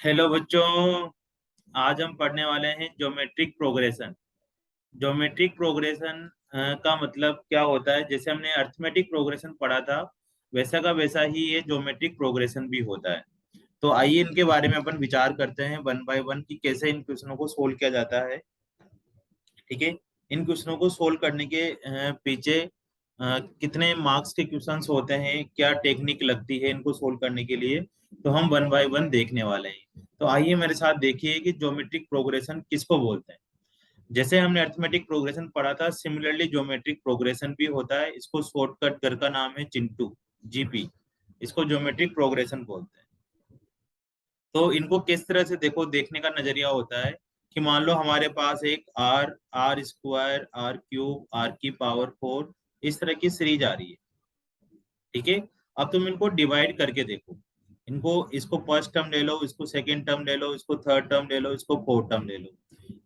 Hello बच्चों। आज हम पढ़ने वाले हैं ज्योमेट्रिक प्रोग्रेशन। ज्योमेट्रिक प्रोग्रेशन का मतलब क्या होता है? जैसे हमने अर्थमेटिक प्रोग्रेशन पढ़ा था, वैसा का वैसा ही ये ज्योमेट्रिक प्रोग्रेशन भी होता है। तो आइए इनके बारे में अपन विचार करते हैं वन बाय वन कि कैसे इन क्वेश्चनों को सोल्व किया जाता है। ठीक है। इन क्वेश्चनों को सोल्व करने के पीछे कितने मार्क्स के क्वेश्चंस होते हैं, क्या टेक्निक लगती है इनको सोल्व करने के लिए, तो हम वन बाय वन देखने वाले हैं। तो आइए मेरे साथ देखिए कि ज्योमेट्रिक प्रोग्रेशन किसको बोलते हैं। जैसे हमने अरिथमेटिक प्रोग्रेशन पढ़ा था, सिमिलरली ज्योमेट्रिक प्रोग्रेशन भी होता है। इसको शॉर्टकट कर का नाम है चिंटू, जीपी। इसको ज्योमेट्रिक प्रोग्रेशन बोलते हैं। तो इनको किस तरह से देखो, देखने का नजरिया होता है कि मान लो हमारे पास एक R, R square, R cube, R की पावर 4, इस तरह की सीरीज आ रही है। ठीक है। अब तुम इनको डिवाइड करके देखो। इनको, इसको फर्स्ट टर्म ले लो, इसको सेकेंड टर्म ले लो, इसको थर्ड टर्म ले लो, इसको फोर्थ टर्म ले लो।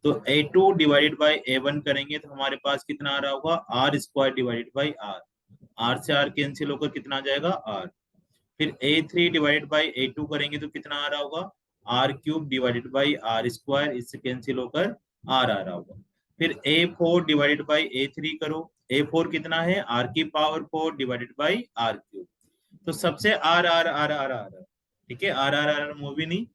तो A2 डिवाइडेड बाई A1 करेंगे तो हमारे पास कितना आ रहा होगा? R square divided by R. R से आर कैंसिल होकर कितना आ जाएगा? आर। फिर A3 डिवाइडेड बाई A2 करेंगे तो कितना आ रहा होगा? R cube divided by R square, इससे कैंसिल होकर आर आ रहा होगा। फिर A4 डिवाइडेड बाई A3 करो। A4 कितना है? आर की power 4 divided by R cube. तो सबसे R R R R R, ठीक है, आर आर आर मूवी नहीं,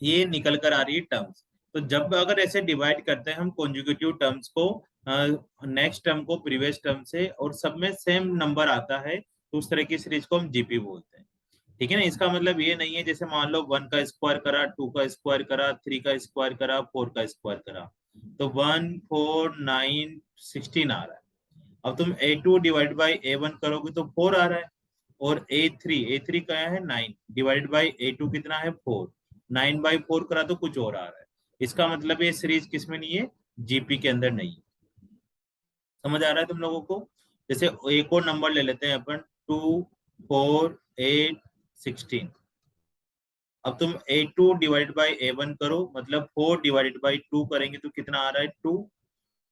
ये निकल कर आ रही है टर्म्स। तो जब अगर ऐसे डिवाइड करते हैं हम कॉन्जुगेटिव टर्म्स को, नेक्स्ट टर्म को प्रीवियस टर्म से, और सब में सेम नंबर आता है, तो उस तरह की सीरीज को हम जीपी बोलते हैं। ठीक है ना। इसका मतलब ये नहीं है जैसे मान लो 1 का स्क्वायर करा, 2 का स्क्वायर करा, 3 का स्क्वायर करा, 4 का स्क्वायर करा, तो 1 4 9 16 आ रहा है। अब तुम A2 डिवाइड बाई A1 करोगे तो 4 आ रहा है। और A3 क्या है? 9 डिवाइड बाई A2 कितना है? 4। 9/4 करा तो कुछ और आ रहा है। इसका मतलब ये सीरीज किसमें नहीं है? जीपी के अंदर नहीं है। समझ आ रहा है तुम लोगों को? जैसे एक और नंबर ले लेते हैं अपन, 2 4 8 16। अब तुम A2 डिवाइड बाई A1 करो, मतलब 4 डिवाइडेड बाई 2 करेंगे तो कितना आ रहा है? 2।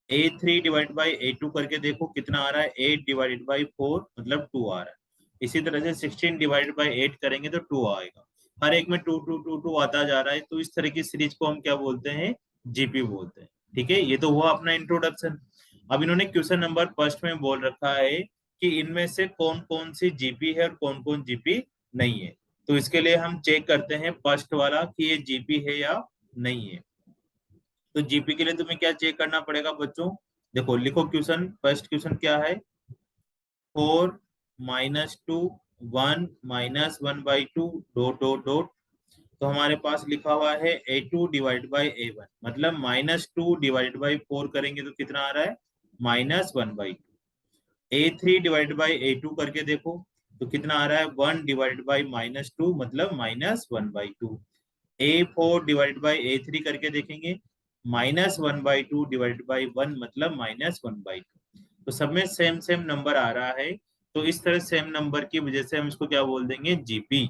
A3 डिवाइड बाई A2 करके देखो कितना आ रहा है? 8 डिवाइडेड बाई 4, मतलब 2 आ रहा है। इसी तरह से 16 डिवाइडेड बाई 8 करेंगे तो 2 आएगा। हर एक में 2 2 2 2 आता जा रहा है, तो इस तरह की सीरीज को हम क्या बोलते हैं? जीपी बोलते हैं। ठीक है, ये तो हुआ अपना इंट्रोडक्शन। अब इन्होंने क्वेश्चन नंबर फर्स्ट में बोल रखा है कि इनमें से कौन कौन सी जीपी है और कौन कौन जीपी नहीं है। तो इसके लिए हम चेक करते हैं फर्स्ट वाला कि ये जीपी है या नहीं है। तो जीपी के लिए तुम्हें क्या चेक करना पड़ेगा बच्चों? देखो, लिखो क्वेश्चन। फर्स्ट क्वेश्चन क्या है? 4 - 2 1 - 1/2 डॉट डॉट डॉट। तो हमारे पास लिखा हुआ है A2 डिवाइड बाई A1, मतलब -2 डिवाइड बाई 4 करेंगे तो कितना आ रहा है? -1/2। A3 डिवाइड बाई A2 करके देखो तो कितना आ रहा है? 1 डिवाइड बाई -2, मतलब -1/2। A4 डिवाइड बाई A3 करके देखेंगे, -1/2 डिवाइड बाई 1, मतलब -1/2। तो सब में सेम सेम नंबर आ रहा है। तो इस तरह सेम नंबर की वजह से हम इसको क्या बोल देंगे? जीपी।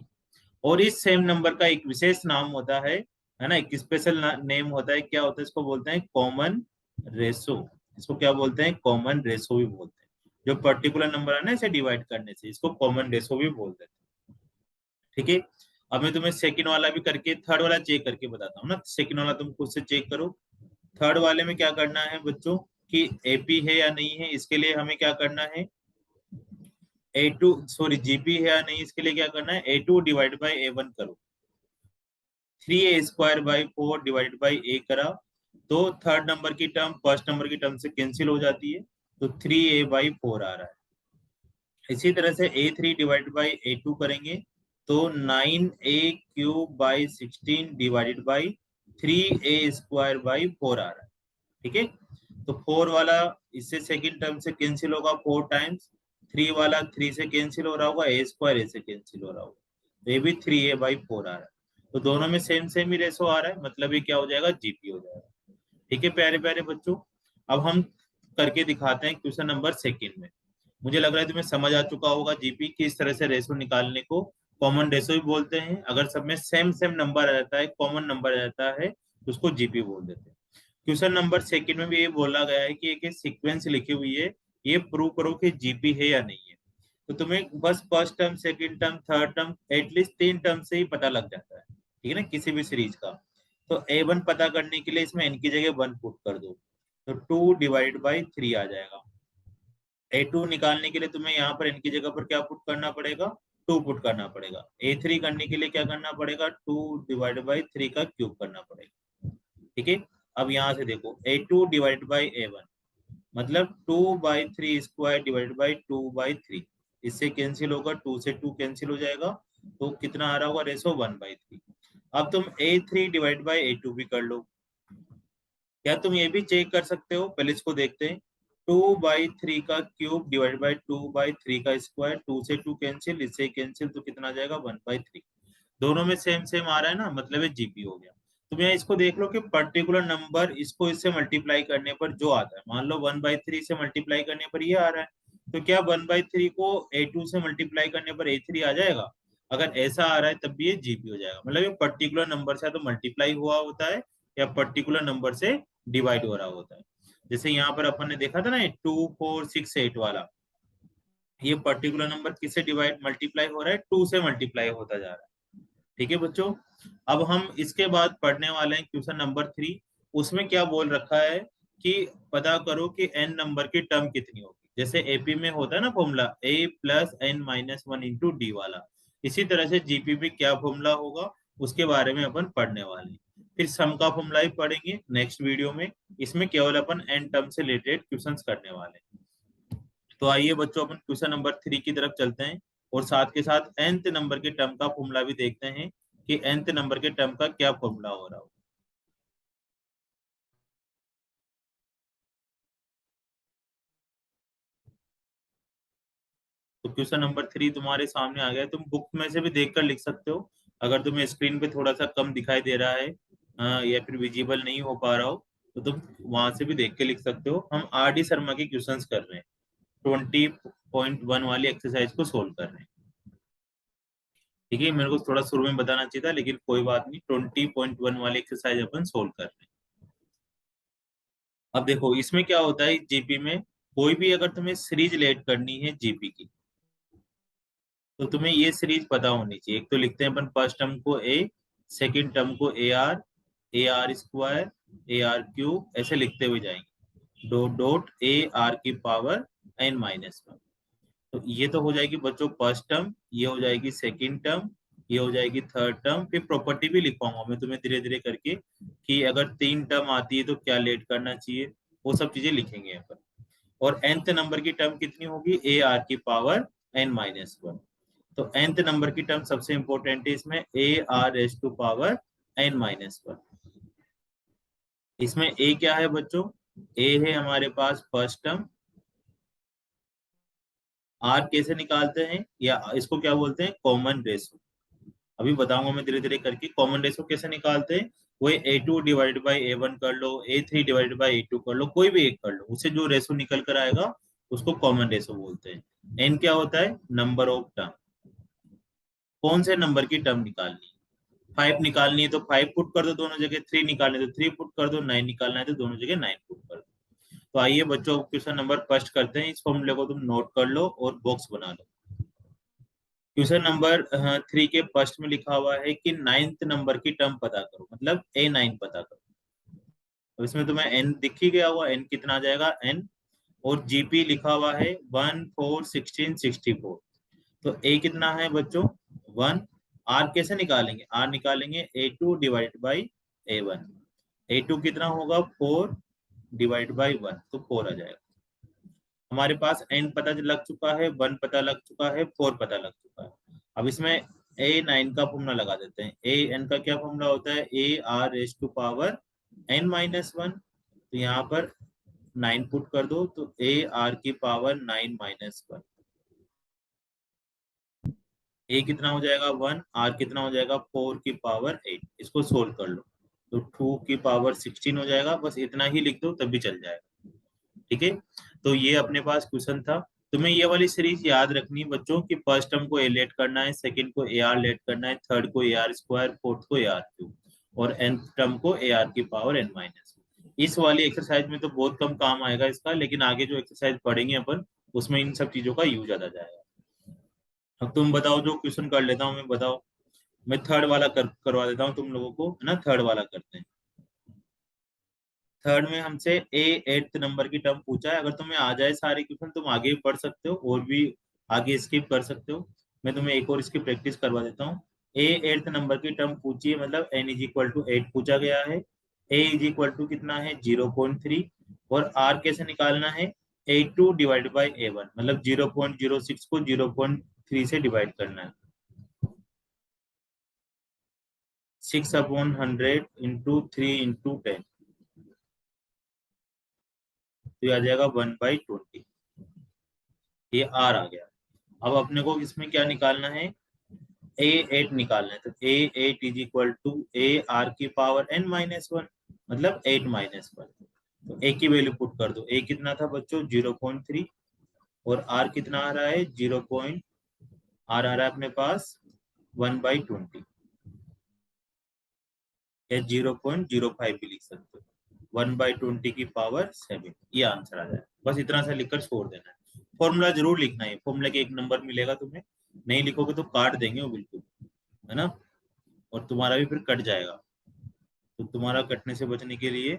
और इस सेम नंबर का एक विशेष नाम होता है ना, एक स्पेशल नेम होता है। क्या होता है? इसको बोलते हैं कॉमन रेशो। इसको क्या बोलते हैं? कॉमन रेशो भी बोलते हैं। जो पर्टिकुलर नंबर है ना, इसे डिवाइड करने से, इसको कॉमन रेशो भी बोलते हैं। ठीक है। अब मैं तुम्हें सेकंड वाला भी करके, थर्ड वाला चेक करके बताता हूँ ना। सेकंड वाला तुम खुद से चेक करो। थर्ड वाले में क्या करना है बच्चों कि एपी है या नहीं है, इसके लिए हमें क्या करना है? A2, सॉरी, जीपी है या नहीं, इसके लिए क्या करना है? A2 डिवाइड बाई A1 करो। 3A² by 4 divide by A करा तो थर्ड नंबर की टर्म फर्स्ट नंबर की टर्म से कैंसिल हो जाती है, तो 3A/4 आ रहा है। इसी तरह से A3 डिवाइड बाई A2 करेंगे तो 9A³ by 16 divided by 3A² by 4 आ रहा है। ठीक है। तो 4 वाला इससे सेकंड टर्म से कैंसिल होगा 4 टाइम्स। 3 वाला 3 से कैंसिल हो रहा होगा, A² A से कैंसिल हो रहा होगा, तो ये भी 3A/4 आ रहा है। तो दोनों में सेम सेम ही रेशो आ रहा है, मतलब ये क्या हो जाएगा? जीपी हो जाएगा। ठीक है प्यारे प्यारे बच्चों। अब हम करके दिखाते हैं क्वेश्चन नंबर सेकंड में। मुझे लग रहा है तुम्हें समझ आ चुका होगा जीपी की इस तरह से रेशो निकालने को कॉमन रेशो भी बोलते हैं। अगर सब में सेम सेम नंबर आ जाता है, कॉमन नंबर आ जाता है, तो उसको जीपी बोल देते हैं। क्वेश्चन नंबर सेकंड में भी ये बोला गया है कि एक सीक्वेंस लिखी हुई है, ये प्रूव करो कि जीपी है या नहीं है। तो तुम्हें बस first term, second term, third term, at least 3 term से ही पता लग जाता है। ठीक है ना, किसी भी सीरीज का। तो A1 पता करने के लिए इसमें n की जगह 1 पुट कर दो, तो 2/3 आ जाएगा। A2 निकालने के लिए तुम्हें यहाँ पर n की जगह पर क्या पुट करना पड़ेगा, 2 पुट करना पड़ेगा। A3 करने के लिए क्या करना पड़ेगा, 2/3 का क्यूब करना पड़ेगा। ठीक है, अब यहाँ से देखो A2/A1 मतलब 2/3² / 2/3, इससे कैंसिल होगा, 2 से 2 कैंसिल हो जाएगा, तो कितना आ रहा होगा रेशो 1/3। अब तुम A3/A2 भी कर लो। क्या तुम ये भी चेक कर सकते हो, पहले इसको देखते हैं। 2/3 का क्यूब / 2/3 का स्क्वायर, 2 से 2 कैंसिल, इससे कैंसिल, तो कितना आ जाएगा 1/3। दोनों में सेम सेम आ रहा है ना, मतलब ये जीपी हो गया। तुम यहाँ इसको देख लो कि पर्टिकुलर नंबर इसको इससे मल्टीप्लाई करने पर जो आता है, मान लो 1/3 से मल्टीप्लाई करने पर ये आ रहा है, तो क्या 1/3 को A2 से मल्टीप्लाई करने पर A3 आ जाएगा? अगर ऐसा आ रहा है तब भी ये जीपी हो जाएगा, मतलब ये पर्टिकुलर नंबर से या तो मल्टीप्लाई हुआ होता है या पर्टिकुलर नंबर से डिवाइड हो रहा होता है। जैसे यहाँ पर अपन ने देखा था ना 2468 वाला, ये पर्टिकुलर नंबर किससे डिवाइड मल्टीप्लाई हो रहा है, 2 से मल्टीप्लाई होता जा रहा है। ठीक है बच्चों, अब हम इसके बाद पढ़ने वाले हैं क्वेश्चन नंबर 3। उसमें क्या बोल रखा है कि पता करो कि n नंबर की टर्म कितनी होगी। जैसे एपी में होता है ना फॉर्मूला a+n-1 इंटू डी वाला, इसी तरह से जीपी में क्या फॉर्मूला होगा उसके बारे में अपन पढ़ने वाले हैं। फिर सम का फॉर्मूला ही पढ़ेंगे नेक्स्ट वीडियो में। इसमें केवल अपन n टर्म से रिलेटेड क्वेश्चंस करने वाले हैं। तो आइए बच्चों, अपन क्वेश्चन नंबर 3 की तरफ चलते हैं और साथ के साथ nth नंबर के टर्म का फॉर्मूला भी देखते हैं कि nth नंबर के टर्म का क्या फॉर्मूला हो रहा हो। तो क्वेश्चन नंबर 3 तुम्हारे सामने आ गया है। तुम बुक में से भी देखकर लिख सकते हो, अगर तुम्हें स्क्रीन पे थोड़ा सा कम दिखाई दे रहा है या फिर विजिबल नहीं हो पा रहा हो, तो तुम वहां से भी देख के लिख सकते हो। हम R D शर्मा के क्वेश्चंस कर रहे हैं, 20.1 वाली एक्सरसाइज को सोल्व कर रहे हैं। ठीक है, मेरे को थोड़ा शुरू में बताना चाहिए था, लेकिन कोई बात नहीं, 20.1 वाली एक्सरसाइज अपन सोल्व कर रहे हैं। अब देखो इसमें क्या होता है, जीपी में कोई भी अगर तुम्हें सीरीज लेट करनी है जीपी की, तो तुम्हें ये सीरीज पता होनी चाहिए। एक तो लिखते हैं अपन फर्स्ट टर्म को ए, सेकंड टर्म को AR AR² ऐसे लिखते हुए जाएंगे, डॉट डॉट AR⁻n-1। तो ये तो हो जाएगी बच्चों फर्स्ट टर्म, ये हो जाएगी सेकंड टर्म, ये हो जाएगी थर्ड टर्म। फिर प्रॉपर्टी भी लिखवाऊंगा मैं तुम्हें धीरे धीरे करके कि अगर 3 टर्म आती है तो क्या लेट करना चाहिए, वो सब चीजें लिखेंगे यहाँ पर। और nth नंबर की टर्म कितनी होगी, AR⁻n-1। तो nth नंबर की टर्म सबसे इंपॉर्टेंट है इसमें, AR⁻n-1। इसमें a क्या है बच्चों, a है हमारे पास फर्स्ट टर्म। r कैसे निकालते हैं, या इसको क्या बोलते हैं, कॉमन रेशो। अभी बताऊंगा मैं धीरे धीरे करके कॉमन रेशो कैसे निकालते हैं। वो A2/A1 कर लो, A3/A2 कर लो, कोई भी एक कर लो, उससे जो रेशो निकल कर आएगा उसको कॉमन रेशो बोलते हैं। n क्या होता है, नंबर ऑफ टर्म। कौन से नंबर की टर्म निकालनी है, 5 निकालनी है तो 5 पुट कर दो दोनों जगह, 3 निकालनी है तो 3 पुट कर दो, 9 निकालना है तो दोनों जगह 9 पुट कर दो। तो आइए बच्चों क्वेश्चन नंबर फर्स्ट करते हैं। इस फॉर्मूले को तुम नोट कर लो और बॉक्स बना लो। क्वेश्चन नंबर 3 के फर्स्ट में लिखा हुआ है कि 9th नंबर की टर्म पता करो, मतलब A9 पता करो। अब इसमें तुम्हें n दिख ही गया हुआ, n कितना आ जाएगा n, और जीपी लिखा हुआ है 1 4 16 64। तो a कितना है बच्चों 1। r कैसे निकालेंगे, r निकालेंगे A2/A1। A2 कितना होगा 4/1, तो 4 आ जाएगा। हमारे पास n पता लग चुका है, 1 पता लग चुका है, 4 पता लग चुका है। अब इसमें A9 का फॉर्मूला लगा देते हैं। an का क्या फॉर्मूला होता है, AR⁻n-1। तो यहाँ पर 9 पुट कर दो, तो AR⁻9-1। a कितना हो जाएगा 1, r कितना हो जाएगा 4⁸। इसको सोल्व कर लो तो 2⁻16 हो जाएगा। बस इतना ही लिख दो तब भी चल जाएगा। ठीक है, तो ये अपने पास क्वेश्चन था। तुम्हें ये वाली सीरीज याद रखनी है बच्चों कि फर्स्ट टर्म को a लेट करना है, सेकंड को AR लेट करना है, थर्ड को AR², फोर्थ को AR³ और nth टर्म को AR⁻n-। इस वाली एक्सरसाइज में तो बहुत कम काम आएगा इसका, लेकिन आगे जो एक्सरसाइज पढ़ेंगे अपन उसमें इन सब चीजों का यूज ज्यादा जाएगा। अब तुम बताओ, जो क्वेश्चन कर लेता हूँ मैं, बताओ मैं थर्ड वाला करवा देता हूँ तुम लोगों को, है ना। थर्ड वाला करते हैं। थर्ड में हमसे ए एट्थ नंबर की टर्म पूछा है। अगर तुम्हें आ जाए सारे क्वेश्चन तुम आगे भी पढ़ सकते हो और भी आगे स्किप कर सकते हो। मैं तुम्हें एक और इसकी प्रैक्टिस करवा देता हूँ। ए एट्थ नंबर की टर्म पूछी है, मतलब एन इज इक्वल टू 8 पूछा गया है। ए इज इक्वल टू कितना है 0.3, और आर कैसे निकालना है, A2 डिवाइड बाई A1, मतलब 0.06 को 0.3 से डिवाइड करना है। 6/100 इंटू 3 इंटू 10, तो ये आ जाएगा 1/20। ये आर आ गया। अब अपने को इसमें क्या निकालना है, A8 निकालना है। तो A8 is equal to A R की पावर n-1, मतलब 8-1। तो ए की वैल्यू पुट कर दो। ए कितना था बच्चों 0.3, और आर कितना आ रहा है 0. आर आ रहा है अपने पास 1/20, या 0.05 भी लिख सकते हो। 1/20 की पावर 7, ये आंसर आ जाए। बस इतना सा लिखकर छोड़ देना है। फॉर्मूला जरूर लिखना है, फॉर्मूला के 1 नंबर मिलेगा तुम्हें। नहीं लिखोगे तो काट देंगे वो बिल्कुल, है ना। और तुम्हारा भी फिर कट जाएगा। तो तुम्हारा कटने से बचने के लिए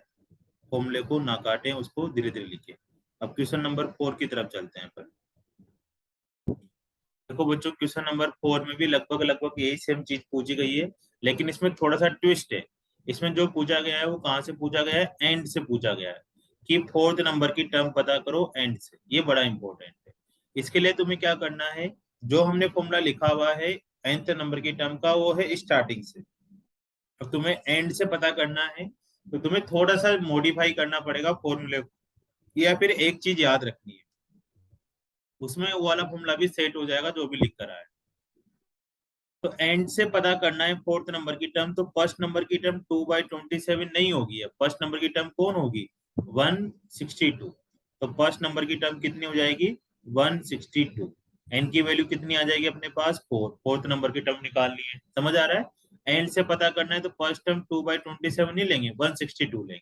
फॉर्मूले को ना काटें, उसको धीरे धीरे लिखें। अब क्वेश्चन नंबर 4 की तरफ चलते हैं पर। देखो बच्चों, क्वेश्चन नंबर 4 में भी लगभग लगभग यही सेम चीज पूछी गई है, लेकिन इसमें थोड़ा सा ट्विस्ट है। इसमें जो पूछा गया है वो कहाँ से पूछा गया है, एंड से पूछा गया है, कि फोर्थ नंबर की टर्म पता करो एंड से। ये बड़ा इंपॉर्टेंट है। इसके लिए तुम्हें क्या करना है, जो हमने फॉर्मूला लिखा हुआ है nth नंबर की टर्म का, वो है स्टार्टिंग से। अब तुम्हें एंड से पता करना है, तो तुम्हें थोड़ा सा मॉडिफाई करना पड़ेगा फॉर्मूले को, या फिर एक चीज याद रखनी है, उसमें वो वाला फॉर्मूला भी सेट हो जाएगा जो भी लिख कर आया है। तो एंड से पता करना है फोर्थ नंबर की टर्म, तो फर्स्ट नंबर की टर्म 2/27 नहीं होगी। अब फर्स्ट नंबर की टर्म कौन होगी, 162। तो फर्स्ट नंबर की टर्म कितनी हो जाएगी 162। एन की वैल्यू कितनी आ जाएगी अपने पास 4। फोर्थ नंबर की टर्म निकालनी है, समझ आ रहा है। एंड से पता करना है तो फर्स्ट टर्म 2/27 नहीं लेंगे, 162 लेंगे।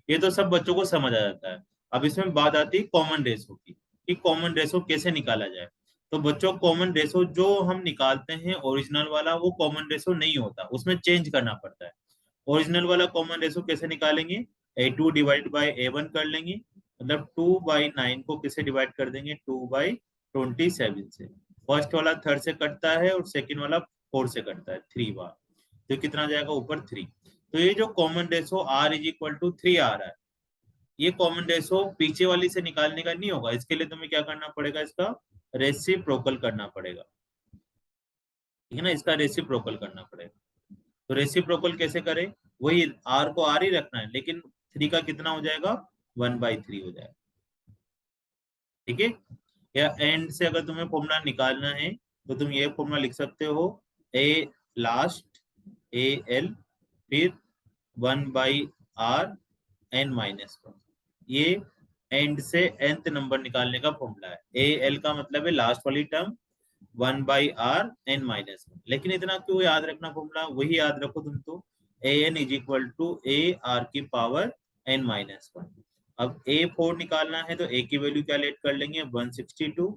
ये तो सब बच्चों को समझ आ जाता है। अब इसमें बात आती है कॉमन रेशो की, कि कॉमन रेशो कैसे निकाला जाए। तो बच्चों, कॉमन रेशो जो हम निकालते हैं ओरिजिनल वाला, वो कॉमन रेशो नहीं होता, उसमें चेंज करना पड़ता है। ओरिजिनल वाला कॉमन रेशो कैसे निकालेंगे, A2 डिवाइड बाई A1 कर लेंगे, मतलब 2/9 को किसे डिवाइड कर देंगे 2/27 से। फर्स्ट वाला थर्ड से कटता है और सेकंड वाला 4 से कटता है 3 बार। तो कितना आ जाएगा ऊपर 3। तो ये जो common ratio R is equal to 3 आ रहा है, ये कॉमन रेशो पीछे वाली से निकालने का नहीं होगा। इसके लिए तुम्हें क्या करना पड़ेगा, इसका रेसिप्रोकल करना पड़ेगा, ठीक है ना। इसका रेसिप्रोकल करना पड़ेगा। तो रेसिप्रोकल कैसे करें, वही आर को आर ही रखना है, लेकिन 3 का कितना हो जाएगा 1/3 हो जाएगा, ठीक है। या एंड से अगर तुम्हें फॉर्मूला निकालना है, तो तुम ये फॉर्मूला लिख सकते हो, ए लास्ट ए एल, फिर 1/r n-1। ये एंड से nth नंबर निकालने का फॉर्मूला है। ए एल का मतलब है लास्ट वाली टर्म, 1/r n-1। लेकिन इतना क्यों याद रखना फॉर्मूला, वही याद रखो तुम तो, A N is equal to A R की पावर n-1। अब A4 निकालना है तो A की वैल्यू कैलकुलेट कर लेंगे 162,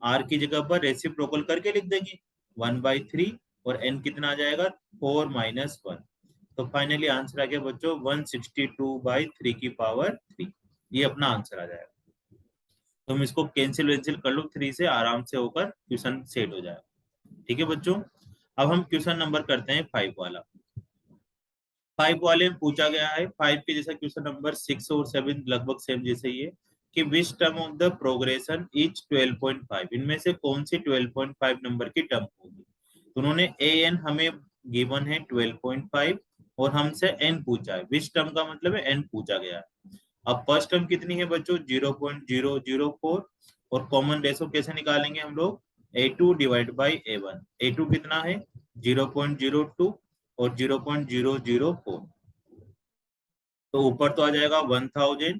R की जगह पर रेसिप्रोकल करके लिख देंगे 1/3, और N कितना आ जाएगा 4-1। तो फाइनली आंसर आ गया बच्चों 162/3 की पावर 3। ये अपना आंसर आ जाएगा। तुम इसको कैंसिल वेंसिल कर लो 3 से, आराम से होकर क्वेश्चन सेट हो जाएगा, ठीक है बच्चों। अब हम क्वेश्चन नंबर करते हैं 5 वाला। 5 वाले में पूछा गया है, 5 के जैसा क्वेश्चन नंबर 6 और 7 लगभग सेम जैसे ही है, कि which term of the progression is 12.5, इनमें से कौन सी 12.5 नंबर की टर्म होगी। तो उन्होंने ए एन हमें गिवन है 12.5, और हमसे एन पूछा है, विच टर्म का मतलब है एन पूछा गया है। अब फर्स्ट टर्म कितनी है बच्चों 0.004, और कॉमन रेशो कैसे निकालेंगे हम लोग, A2 divide by A1। A2 कितना है 0.02, और 0.004, तो ऊपर तो आ जाएगा 1000,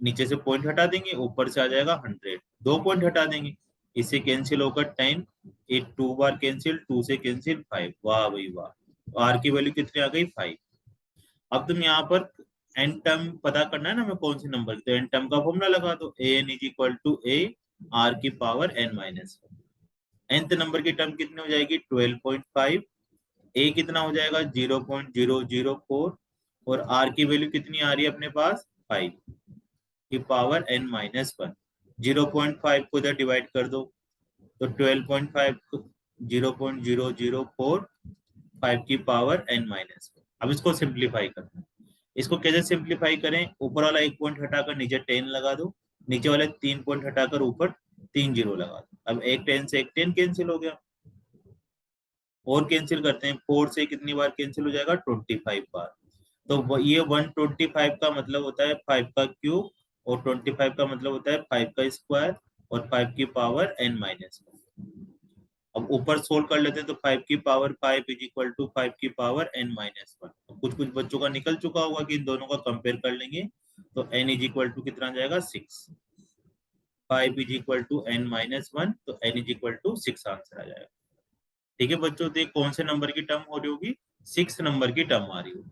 नीचे से पॉइंट हटा देंगे, ऊपर से आ जाएगा 100, 2 पॉइंट हटा देंगे, इससे कैंसिल होकर 10, 8 2 बार कैंसिल, 2 से कैंसिल 5, वाह भाई वाह। आर की वैल्यू कितनी आ गई 5। अब तुम यहाँ पर एन टर्म पता करना है ना, हमें कौन सी नंबर, तो एन टर्म का फॉर्मूला लगा दो, A N is equal to A R की पावर n-1। nth नंबर की टर्म कितनी हो जाएगी 12.5, ए कितना हो जाएगा 0.004 और आर की वैल्यू कितनी आ रही है अपने पास 5 की पावर n माइनस वन। 0.5 को इधर डिवाइड कर दो तो 12.5 0.004 5 की पावर n माइनस वन। अब इसको सिंप्लीफाई करना है। इसको कैसे सिंप्लीफाई करें, ऊपर वाला एक पॉइंट हटाकर नीचे 10 लगा दो, नीचे वाले 3 पॉइंट हटाकर ऊपर 3 जीरो लगा दो। अब एक 10 से एक 10 कैंसिल हो गया, और कैंसिल करते हैं 4 से कितनी बार कैंसिल हो जाएगा 25 बार। तो ये 125 का मतलब होता है 5 का क्यूब और 25 का मतलब होता है 5 का स्क्वायर और 5 की पावर n माइनस वन। अब ऊपर सोल्व कर लेते हैं तो 5 की पावर 5 इज इक्वल टू 5 की पावर n माइनस वन। कुछ कुछ बच्चों का निकल चुका होगा कि इन दोनों का कंपेयर कर लेंगे तो n इज इक्वल टू कितना आ जाएगा 6। 5 is equal to n minus one तो n is equal to 6 answer आ जाएगा। ठीक है बच्चों, देख कौन से नंबर की टर्म हो रही होगी, 6 नंबर की टर्म आ रही होगी।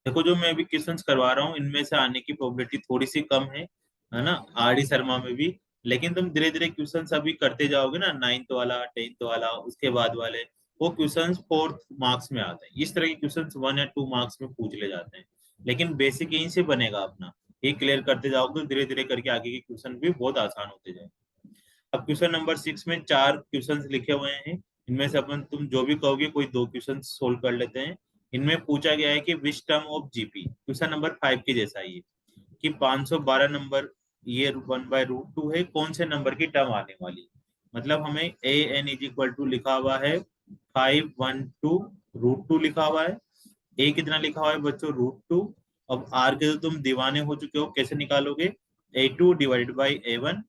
देखो जो मैं अभी क्वेश्चंस करवा रहा हूँ इनमें से आने की प्रोबेबिलिटी थोड़ी सी कम है ना, आर डी शर्मा में भी। लेकिन तुम धीरे धीरे क्वेश्चंस अभी करते जाओगे ना, 9th वाला 10th वाला उसके बाद वाले, वो क्वेश्चंस 4th मार्क्स में आते हैं। इस तरह के क्वेश्चंस 1 या 2 मार्क्स में पूछ ले जाते हैं, लेकिन बेसिक यहीं से बनेगा अपना। ये क्लियर करते जाओगे तो धीरे धीरे करके आगे के क्वेश्चन भी बहुत आसान होते जाएंगे। अब क्वेश्चन नंबर 6 में 4 क्वेश्चंस लिखे हुए हैं, इनमें से अपन तुम जो भी कहोगे कोई 2 क्वेश्चन सोल्व कर लेते हैं। इनमें पूछा गया है कि which term of GP, question number 5 के जैसा ही है कि 512 नंबर ये 1/√2 है, कौन से नंबर की टर्म आने वाली है। मतलब हमें ए एन इज इक्वल टू लिखा हुआ है 512√2 लिखा हुआ है। ए कितना लिखा हुआ है बच्चों √2। अब आर के तो तुम दीवाने हो चुके हो, कैसे निकालोगे, A2 डिवाइडेड बाई A1,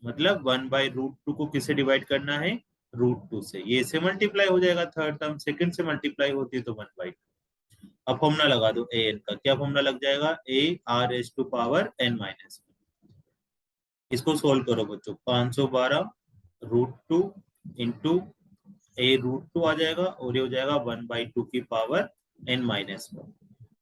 मतलब 1/√2 को किससे डिवाइड करना है √2 से, ये से मल्टीप्लाई हो जाएगा, थर्ड टर्म सेकंड से मल्टीप्लाई होती है तो 1/2। अब फॉर्मूला लगा दो ए एन का, क्या फॉर्मूला लग जाएगा A r⁻n−1। इसको सोल्व करो बच्चों, 512√2 इंटू A√2 आ जाएगा और ये हो जाएगा 1/2 की पावर n−1।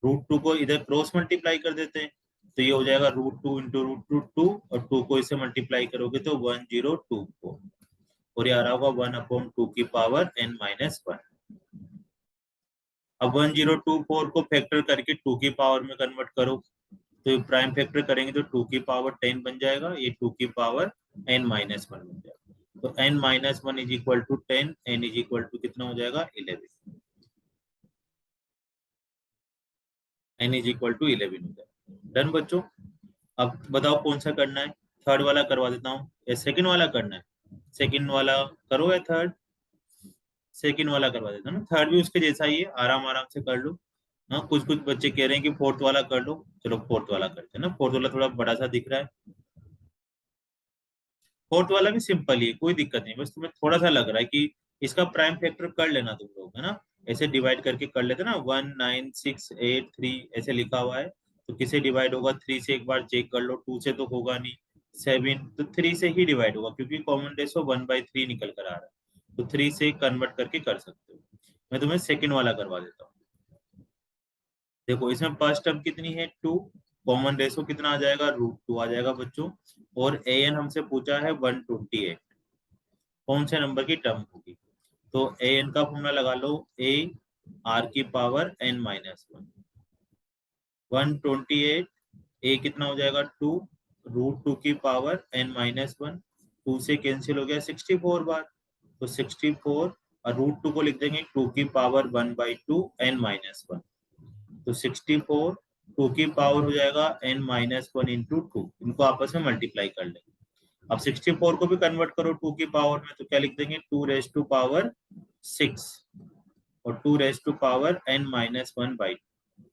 √2 को इधर क्रॉस मल्टीप्लाई कर देते हैं तो ये हो जाएगा √2 इंटू √2 और 2 को इसे मल्टीप्लाई करोगे तो 1024 और ये आ रहा होगा 1/2 की पावर n−1। अब 1024 को फैक्टर करके 2 की पावर में कन्वर्ट करो तो प्राइम फैक्टर करेंगे तो 2 की पावर 10 बन जाएगा, ये 2 की पावर n−1 बन जाएगा। तो n−1 is equal to 10, n is equal to कितना हो जाएगा 11, n इज इक्वल टू 11 हो जाएगा। डन बच्चों। अब बताओ कौन सा करना है, थर्ड वाला करवा देता हूँ या सेकंड वाला करना है, सेकंड वाला करो या थर्ड, सेकंड वाला करवा देता हूँ ना, थर्ड भी उसके जैसा ही है, आराम आराम से कर लो। हाँ कुछ कुछ बच्चे कह रहे हैं कि फोर्थ वाला कर लो, चलो फोर्थ वाला करते हैं ना, फोर्थ वाला थोड़ा बड़ा सा दिख रहा है। फोर्थ वाला भी सिंपल ही है, कोई दिक्कत नहीं, बस तुम्हें थोड़ा सा लग रहा है कि इसका प्राइम फैक्टर कर लेना तुम लोग, है ना। ऐसे डिवाइड करके कर लेते ना, 19683 ऐसे लिखा हुआ है तो किसे डिवाइड होगा, 3 से एक बार चेक कर लो, 2 से तो होगा नहीं, 7 तो 3 से ही डिवाइड होगा क्योंकि कॉमन रेशो 1/3 निकल कर आ रहा है तो 3 से कन्वर्ट करके कर सकते हो। मैं तुम्हें सेकंड वाला करवा देता हूँ। देखो इसमें फर्स्ट टर्म कितनी है 2, कॉमन रेशो कितना आ जाएगा √2 आ जाएगा बच्चों, और ए एन हमसे पूछा है 128, कौन से नंबर की टर्म होगी। तो ए एन का फॉर्मूला लगा लो, ए आर की पावर n−1, 128, ए कितना हो जाएगा 2, √2 की पावर n−1, 2 से कैंसिल हो गया 64 बार तो 64, और √2 को लिख देंगे 2 की पावर 1/2 n−1, तो 64 2 की पावर हो जाएगा n−1 इंटू 2, इनको आपस में मल्टीप्लाई कर लेंगे। अब 64 को भी कन्वर्ट करो 2 की पावर में तो क्या लिख देंगे 2⁻6 और 2⁻n -1/2।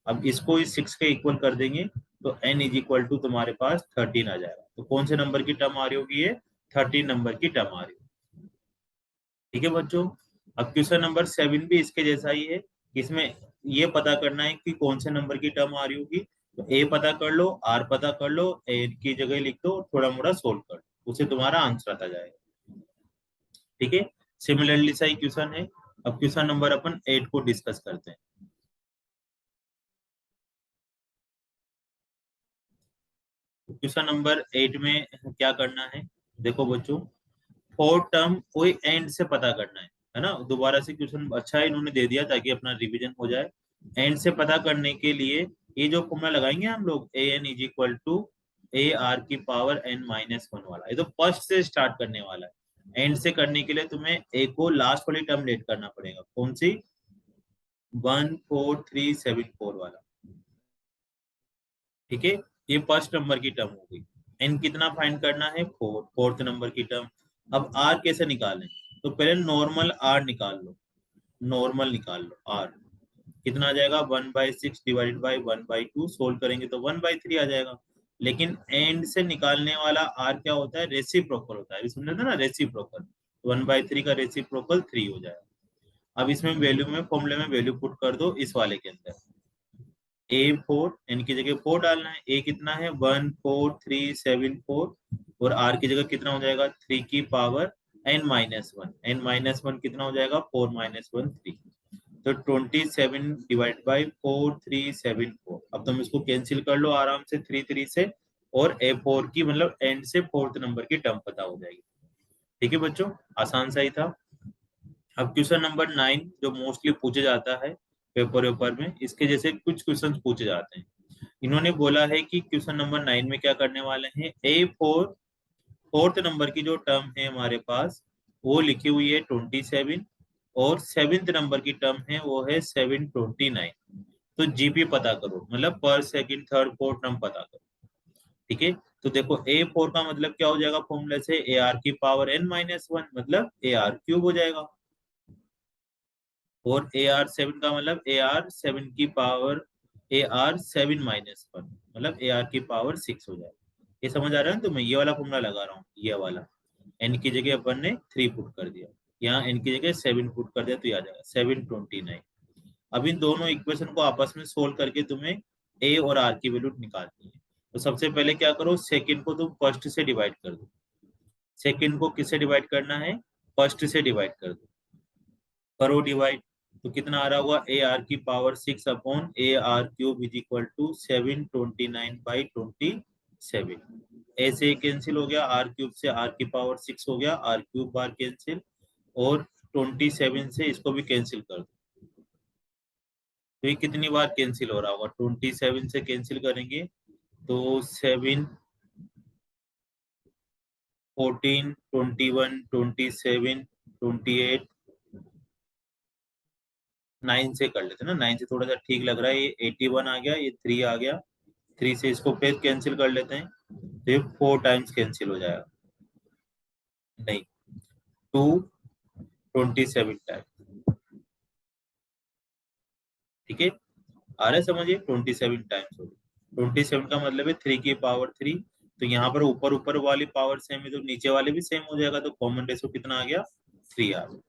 अब इसको इस 6 के इक्वल कर देंगे तो n इज इक्वल टू तुम्हारे पास 13 आ जाएगा। तो कौन से नंबर की टर्म आ रही होगी, ये 13 नंबर की टर्म आ रही होगी। ठीक है बच्चों। अब क्वेश्चन नंबर 7 भी इसके जैसा ही है, इसमें ये पता करना है कि कौन से नंबर की टर्म आ रही होगी। तो ए पता कर लो, आर पता कर लो, ए की जगह लिख दो, थोड़ा मोड़ा सोल्व कर लो, उसे तुम्हारा आंसर आता जाएगा। ठीक है, सिमिलरली सही क्वेश्चन है। अब क्वेश्चन नंबर अपन 8 को डिस्कस करते हैं। क्वेश्चन नंबर 8 में क्या करना है, देखो बच्चों, फोर्थ टर्म कोई एंड से पता करना है ना। दोबारा से क्वेश्चन अच्छा है इन्होंने दे दिया ताकि अपना रिवीजन हो जाए। एंड से पता करने के लिए ये जो फॉर्मूला लगाएंगे हम लोग, A N is equal to A R की पावर एन माइनस वन वाला, ये तो फर्स्ट से स्टार्ट करने वाला है। एंड से करने के लिए तुम्हें ए को लास्ट वाली टर्म लेट करना पड़ेगा, कौन सी, 14374 वाला। ठीक है, ये फर्स्ट नंबर की टर्म हो गई। एन कितना फाइंड करना है, फोर, फोर्थ नंबर की टर्म। अब आर कैसे निकालें, तो पहले नॉर्मल आर निकाल लो, नॉर्मल निकाल लो आर। कितना आ जाएगा, 1/6 डिवाइडेड बाई 1/2, सोल्व करेंगे तो 1/3 आ जाएगा। लेकिन एंड से निकालने वाला आर क्या होता है, रेसिप्रोकल होता है, अभी समझे थे ना, रेसिप्रोकल। 1/3 का रेसिप्रोकल 3 हो जाएगा। अब इसमें वैल्यू में, फॉर्मूले में वैल्यू पुट कर दो इस वाले के अंदर। A4, एन की जगह 4 डालना है, ए कितना है 14374, और आर की जगह कितना हो जाएगा 3 की पावर n-1, n-1 कितना हो जाएगा 4-1 3। तो 27 डिवाइड बाई 4374। अब तुम इसको कैंसिल कर लो आराम से 3 से, और A4 की मतलब एंड से फोर्थ नंबर की टर्म पता हो जाएगी। ठीक है बच्चों, आसान सा ही था। अब क्वेश्चन नंबर 9 जो मोस्टली पूछे जाता है पेपर वेपर में, इसके जैसे कुछ क्वेश्चन पूछे जाते हैं। इन्होंने बोला है कि क्वेश्चन नंबर 9 में क्या करने वाले हैं, A4 फोर्थ नंबर की जो टर्म है हमारे पास वो लिखी हुई है 27, और सेवेंथ नंबर की टर्म है वो है 729। तो जीपी पता करो, मतलब पर सेकंड थर्ड फोर्थ टर्म पता करो। ठीक है, तो देखो A4 का मतलब क्या हो जाएगा, फॉर्मूले से ए आर की पावर n-1, मतलब ए आर क्यूब हो जाएगा। और AR7 का मतलब AR7 की पावर AR7-1, मतलब AR की पावर 6 हो जाएगा। ये समझ आ रहा है ना, तो मैं ये वाला फॉर्मूला लगा रहा हूँ, ये वाला। एन की जगह अपन ने 3 पुट कर दिया, यहाँ एन की जगह 7 पुट कर दिया, तो ये आ जाएगा 729। अब इन दोनों इक्वेशन को आपस में सोल्व करके तुम्हें ए और आर की वैल्यू निकालनी है। तो सबसे पहले क्या करो, सेकंड को तुम फर्स्ट से डिवाइड कर दो। सेकंड को किससे डिवाइड करना है, फर्स्ट से डिवाइड कर दो, करो डिवाइड। तो कितना आ रहा होगा, ए आर की power 6 upon a are cube is equal to 729/27। ऐसे कैंसिल हो गया, आर क्यूब से आर की पावर 6 हो गया, आर क्यूब बार कैंसिल, और 27 से इसको भी कैंसिल कर दो। तो ये कितनी बार कैंसिल हो रहा होगा, 27 से कैंसिल करेंगे तो 7, 14, 21, 27, 28, 9 से कर लेते हैं ना, 9 से थोड़ा सा ठीक लग रहा है, ये 81 आ गया, ये 3 आ गया, 3 से इसको फिर कैंसिल कर लेते हैं, तो ये 4 टाइम्स कैंसिल हो जाएगा, नहीं 227 टाइम। ठीक है, आ रहा है समझिए, 27 टाइम्स हो गया। 27 का मतलब है 3 की पावर 3। तो यहाँ पर ऊपर ऊपर वाली पावर सेम है तो नीचे वाले भी सेम हो जाएगा, तो कॉमन रेशो कितना आ गया, 3 आ गया।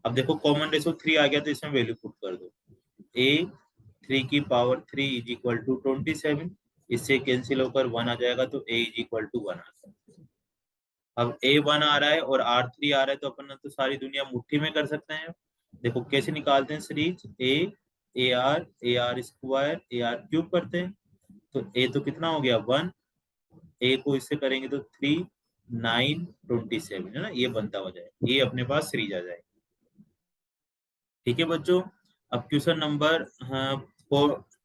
अब देखो कॉमन रेशो 3 आ गया तो इसमें वैल्यू पुट कर दो, ए 3 की पावर 3 इज इक्वल टू 27, इससे कैंसिल होकर 1 आ जाएगा, तो ए इज इक्वल टू 1 आ जाएगा। अब A1 आ रहा है और R3 आ रहा है, तो अपन तो सारी दुनिया मुट्ठी में कर सकते हैं। देखो कैसे निकालते हैं series, A R square a are cube करते हैं, तो ए तो कितना हो गया 1, ए को इससे करेंगे तो 3, 9, 27 है ना, ये बनता हो जाए, ये अपने पास सीरीज आ जाए। ठीक है बच्चों, अब क्वेश्चन नंबर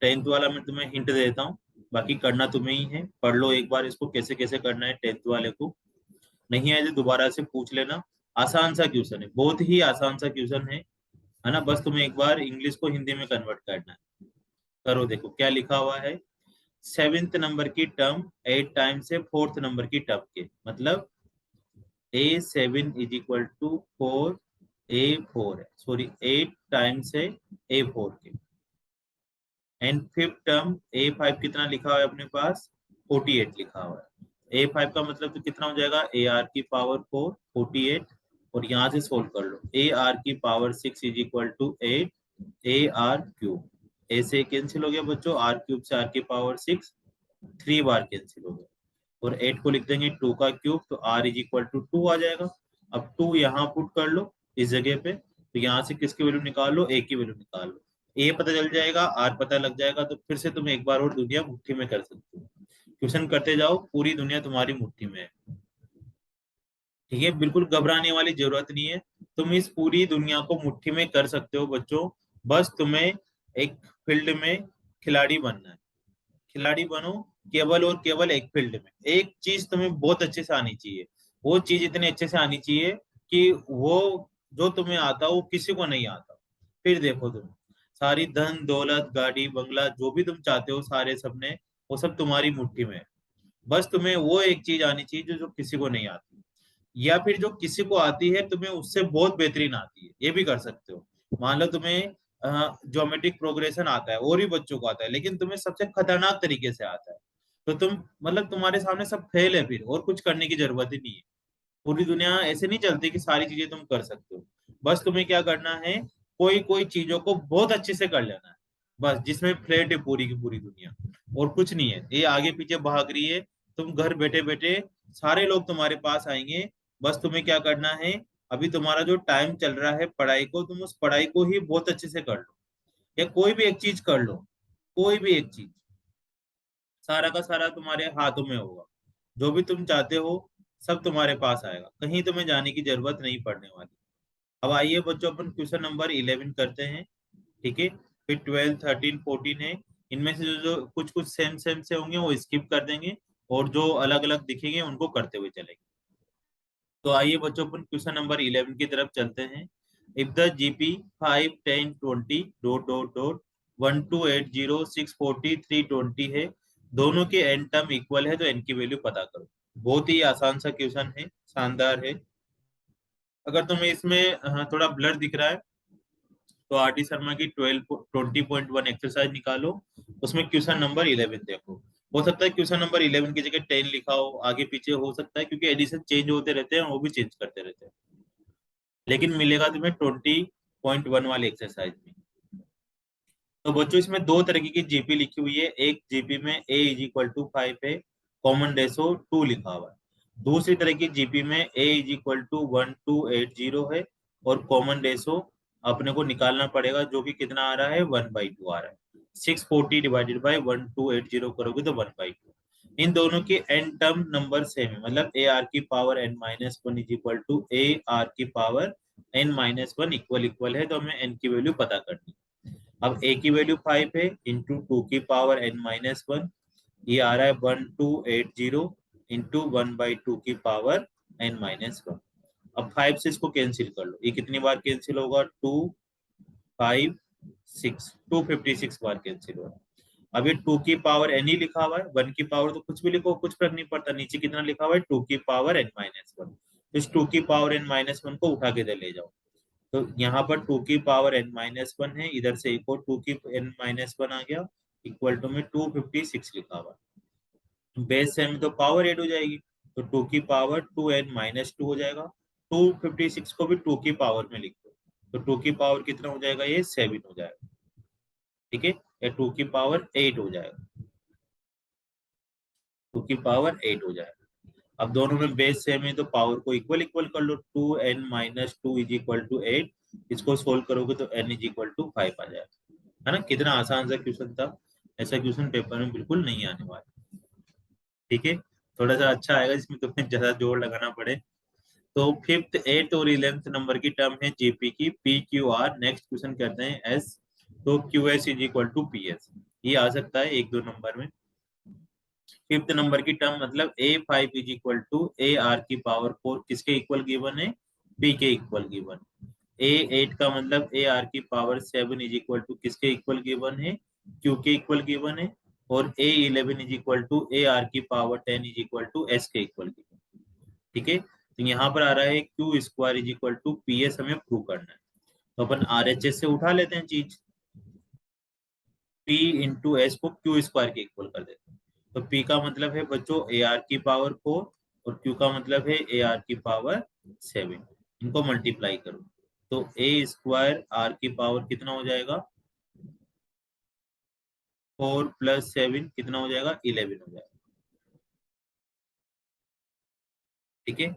10th वाला मैं तुम्हें हिंट देता हूँ, बाकी करना तुम्हें ही है। पढ़ लो एक बार इसको कैसे कैसे करना है 10th वाले को, नहीं आए तो दोबारा से पूछ लेना। आसान सा क्वेश्चन है, बहुत ही आसान सा क्वेश्चन है ना, बस तुम्हें एक बार इंग्लिश को हिंदी में कन्वर्ट करना है। करो, देखो क्या लिखा हुआ है, सेवेंथ नंबर की टर्म 8 टाइम्स है फोर्थ नंबर की टर्म के, मतलब A7 is equal to 4 A4 है, सॉरी 8 टाइम्स है A4 के। एंड फिफ्थ टर्म A5 कितना लिखा हुआ है अपने पास, 48 लिखा हुआ है। A5 का मतलब तो कितना हो जाएगा, ए आर की पावर 4, 48, और यहाँ से सोल्व कर लो, ए आर की power 6 is equal to 8 a are cube. ऐसे कैंसिल हो गया बच्चों, आर क्यूब से आर की पावर 6 3 बार कैंसिल हो गया, और 8 को लिख देंगे 2 का क्यूब, तो आर इज इक्वल टू 2 आ जाएगा। अब 2 यहाँ पुट कर लो इस जगह पे, तो यहाँ से किसकी वैल्यू निकाल लो, ए की वैल्यू निकाल लो। ए पता चल जाएगा, आर पता लग जाएगा, तो फिर से तुम एक बार और दुनिया मुट्ठी में कर सकते हो। क्वेश्चन करते जाओ, पूरी दुनिया तुम्हारी मुट्ठी में है। ठीक है, बिल्कुल घबराने वाली जरूरत नहीं है। तुम इस पूरी दुनिया को मुट्ठी में कर सकते हो बच्चों। बस तुम्हें एक फील्ड में खिलाड़ी बनना है। खिलाड़ी बनो, केवल और केवल एक फील्ड में। एक चीज तुम्हें बहुत अच्छे से आनी चाहिए, वो चीज इतने अच्छे से आनी चाहिए कि वो जो तुम्हें आता वो किसी को नहीं आता। फिर देखो तुम, सारी धन दौलत गाड़ी बंगला जो भी तुम चाहते हो, सारे सपने, वो सब तुम्हारी मुट्ठी में है। बस तुम्हें वो एक चीज आनी चाहिए जो जो किसी को नहीं आती, या फिर जो किसी को आती है तुम्हें उससे बहुत बेहतरीन आती है, ये भी कर सकते हो। मान लो तुम्हें ज्योमेट्रिक प्रोग्रेशन आता है, और भी बच्चों को आता है, लेकिन तुम्हें सबसे खतरनाक तरीके से आता है, तो तुम मतलब तुम्हारे सामने सब फेल है, फिर और कुछ करने की जरूरत ही नहीं है। पूरी दुनिया ऐसे नहीं चलती कि सारी चीजें तुम कर सकते हो। बस तुम्हें क्या करना है, कोई कोई चीजों को बहुत अच्छे से कर लेना है, बस जिसमें फ्लैट है पूरी की पूरी दुनिया, और कुछ नहीं है। ये आगे पीछे भाग रही है, तुम घर बैठे बैठे सारे लोग तुम्हारे पास आएंगे। बस तुम्हें क्या करना है, अभी तुम्हारा जो टाइम चल रहा है पढ़ाई को, तुम उस पढ़ाई को ही बहुत अच्छे से कर लो, या कोई भी एक चीज कर लो, कोई भी एक चीज, सारा का सारा तुम्हारे हाथों में होगा। जो भी तुम चाहते हो सब तुम्हारे पास आएगा, कहीं तुम्हें जाने की जरूरत नहीं पड़ने वाली। अब आइए बच्चों, अपन क्वेश्चन नंबर 11 करते हैं। ठीक है, फिर 12 13 14 है। इनमें से जो जो कुछ कुछ सेम सेम से होंगे वो स्किप कर देंगे, और जो अलग अलग दिखेंगे उनको करते हुए चलेंगे। तो आइए बच्चों, अपन क्वेश्चन नंबर 11 की तरफ चलते हैं। If the GP 5 10 20 dot dot dot 12 8 0 6 40 3 20 है, दोनों के एन टर्म इक्वल है, तो एन की वैल्यू पता करो। बहुत ही आसान सा क्वेश्चन है, शानदार है। अगर तुम्हें इसमें थोड़ा ब्लर दिख रहा है, तो आर डी शर्मा की 20.1 एक्सरसाइज निकालो, उसमें क्वेश्चन नंबर 11 देखो। हो सकता है क्वेश्चन नंबर 11 की जगह 10 लिखा हो, आगे पीछे हो सकता है, क्योंकि एडिशन चेंज होते रहते हैं, वो भी चेंज करते रहते हैं। लेकिन मिलेगा तुम्हें 20.1 वाली एक्सरसाइज में। तो बच्चों इसमें दो तरीके की जीपी लिखी हुई है। एक जीपी में ए इज इक्वल टू 5 है, कॉमन रेशो 2 लिखा हुआ है। दूसरी तरह की जीपी में ए इज इक्वल टू 1280 है, और कॉमन रेशो अपने को निकालना पड़ेगा, जो कि कितना आ रहा है, 1/2 आ रहा है। 640 डिवाइडेड बाई 1280 करोगे तो 1/2। इन दोनों के एन टर्म नंबर सेम है, मतलब ए आर की power N minus one is equal to A R की power N minus one equal equal है, तो हमें एन की वैल्यू पता करनी है। अब ए की वैल्यू 5 है, इंटू 2 की पावर n-1, ये आ रहा है 1280 इंटू 1/2 की पावर n-1। अब 5 से इसको कैंसिल कर लो, ये कितनी बार कैंसिल होगा, 256, 256 बार कैंसिल होगा। अब ये 2 की पावर n ही लिखा हुआ है, 1 की पावर तो कुछ भी लिखो, कुछ फर्क नहीं पड़ता, नीचे कितना लिखा हुआ है, 2 की पावर n-1। इस 2 की पावर n-1 को उठा के दे ले जाओ, तो यहाँ पर 2 की पावर n-1 है, इधर से एक और 2 की n-1 आ गया, इक्वल टू में 256 लिखा हुआ। बेस से में तो पावर एड हो जाएगी, तो 2 की पावर 2n-2 हो जाएगा। 256 को भी 2 की पावर में लिख दो, तो 2 की पावर कितना हो जाएगा, ये 7 हो जाएगा। ठीक है, या 2 की पावर 8 हो जाएगा, 2 की पावर 8 हो जाएगा। अब दोनों में बेस सेम है, तो पावर को इक्वल इक्वल कर लो, 2n-2 इज इक्वल टू 8। इसको सोल्व करोगे तो n इज इक्वल टू 5 आ जाएगा। है ना, कितना आसान सा क्वेश्चन था। ऐसा क्वेश्चन पेपर में बिल्कुल नहीं आने वाला। ठीक है, थोड़ा सा अच्छा आएगा जिसमें तुम्हें ज्यादा जोर लगाना पड़े। तो फिफ्थ एट और 11th नंबर की टर्म है जीपी की P Q R. Next question करते हैं एस। तो Q S is equal to P S, ये आ सकता है एक दो नंबर में। फिफ्थ नंबर की टर्म मतलब A5 is equal to AR की पावर 4 किसके इक्वल गिवन है, P के इक्वल गिवन। A8 का मतलब AR की पावर 7 इज इक्वल टू किसके इक्वल गिवन है, Q के इक्वल गिवन है। और A11 is equal to AR की power 10 is equal to S के इक्वल गिवन। ठीक है, तो यहाँ पर आ रहा है Q square is equal to P S, हमें प्रूव करना है। तो अपन RHS से उठा लेते हैं चीज, P इंटू एस को क्यू स्क्वायर के इक्वल कर देते हैं। तो P का मतलब है बच्चों AR की पावर 4, और Q का मतलब है AR की पावर 7। इनको मल्टीप्लाई करो, तो A स्क्वायर R की पावर कितना हो जाएगा, 4 प्लस 7 कितना हो जाएगा, 11 हो जाएगा। ठीक है,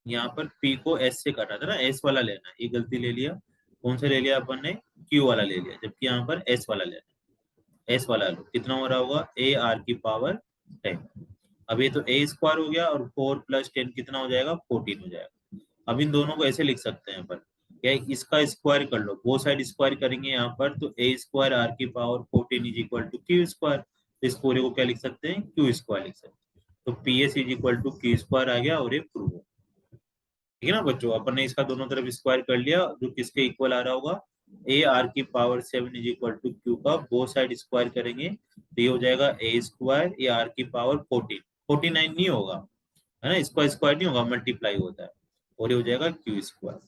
यहाँ पर P को S से काटा था ना, S वाला लेना है, ये गलती ले लिया। कौन सा ले लिया अपन ने, Q वाला ले लिया, जबकि यहाँ पर S वाला लेना है। S वाला लो, कितना हो रहा होगा, AR की पावर 10। अब ये तो ए स्क्वायर हो गया और 4 + 10 कितना हो जाएगा, 14 हो जाएगा। अब इन दोनों को ऐसे लिख सकते हैं अपन, क्या इसका स्क्वायर कर लो, वो साइड स्क्वायर करेंगे यहाँ पर, तो ए स्क्वायर आर की power 14 is equal to Q square. इस पूरे को क्या लिख सकते हैं, क्यू स्क्वायर लिख सकते हैं। तो P S is equal to Q square आ गया और ये प्रूव हो। ठीक है ना बच्चों, अपन ने इसका दोनों तरफ स्क्वायर कर लिया, जो किसके इक्वल आ रहा होगा, ए आर की power 7 is equal to q का वो साइड स्क्वायर करेंगे तो ये हो जाएगा ए स्क्वायर ए आर की पावर 14, 49 नहीं होगा, है ना, इसका स्क्वायर नहीं होगा, मल्टीप्लाई होता है, और ये हो जाएगा क्यू स्क्वायर।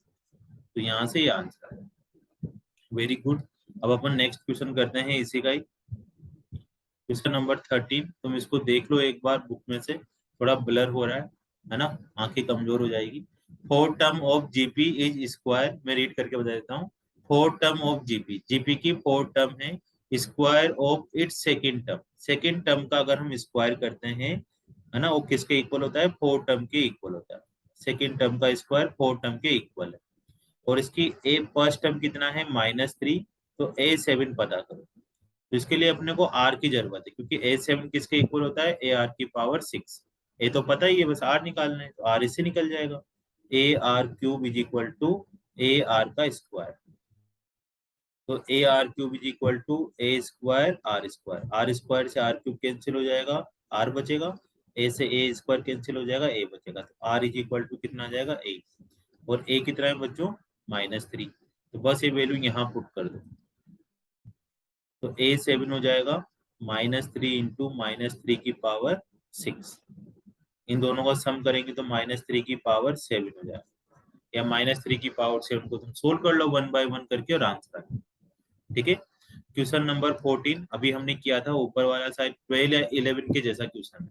तो यहाँ से ये आंसर है। Very good. अब अपन नेक्स्ट क्वेश्चन करते हैं इसी का ही, क्वेश्चन नंबर 13। तुम इसको देख लो एक बार बुक में से, थोड़ा ब्लर हो रहा है ना, आंखें कमजोर हो जाएगी। 4 term of GP is square, मैं रीड करके बता देता हूँ। 4 टर्म ऑफ जीपी, जीपी की 4 टर्म है, square of its second term, second term का अगर हम स्क्वायर करते हैं, है ना, वो किसके इक्वल होता है, 4 टर्म के इक्वल होता है। सेकेंड टर्म का स्क्वायर 4 टर्म के इक्वल है, और इसकी ए फर्स्ट टर्म कितना है, -3, तो A7 पता करो। तो इसके लिए अपने को आर की जरूरत है, क्योंकि A7 किसके इक्वल होता है, ए आर की पावर 6। ए तो पता ही है, बस आर निकालना है, तो आर इससे निकल जाएगा, a are cube is equal to A r का स्क्वायर। तो a are cube is equal to a square r square, r square से आर क्यूब कैंसिल हो जाएगा, आर बचेगा, ए से ए स्क्वायर कैंसिल हो जाएगा, ए बचेगा, तो आर इज इक्वल टू कितना आ जाएगा, ए, और ए कितना है बच्चों, -3। तो बस ये वैल्यू यहाँ पुट कर दो, तो A7 हो जाएगा -3 इंटू -3 की पावर 6। इन दोनों का सम करेंगे तो -3 की पावर 7 हो जाएगा, या -3 की पावर 7 को तुम सोल्व कर लो 1 बाय 1 करके और आंसर। ठीक है। क्वेश्चन नंबर 14 अभी हमने किया था, ऊपर वाला साइड 12 या 11 के जैसा क्वेश्चन है,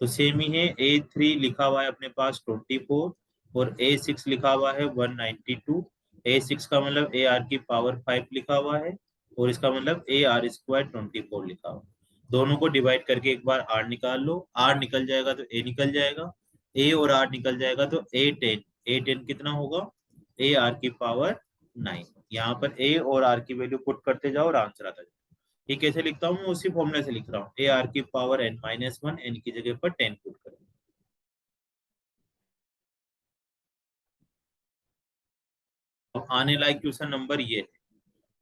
तो सेम ही है। A3 लिखा हुआ है अपने पास 24, और A6 लिखा हुआ है 192। A6 का मतलब ए आर की पावर 5 लिखा हुआ है, और इसका मतलब ए आर स्क्वायर 24 लिखा हुआ है। दोनों को डिवाइड करके एक बार आर निकाल लो, आर निकल जाएगा तो ए निकल जाएगा, ए और आर निकल जाएगा तो A10 कितना होगा, ए आर की पावर 9। यहाँ पर ए और आर की वैल्यू पुट करते जाओ और आंसर आता जाए। ये कैसे लिखता हूँ, मैं उसी फॉर्मूले से लिख रहा हूँ, ए आर की पावर n-1, एन की जगह पर 10 पुट करें। अब आने लायक क्वेश्चन नंबर ये है,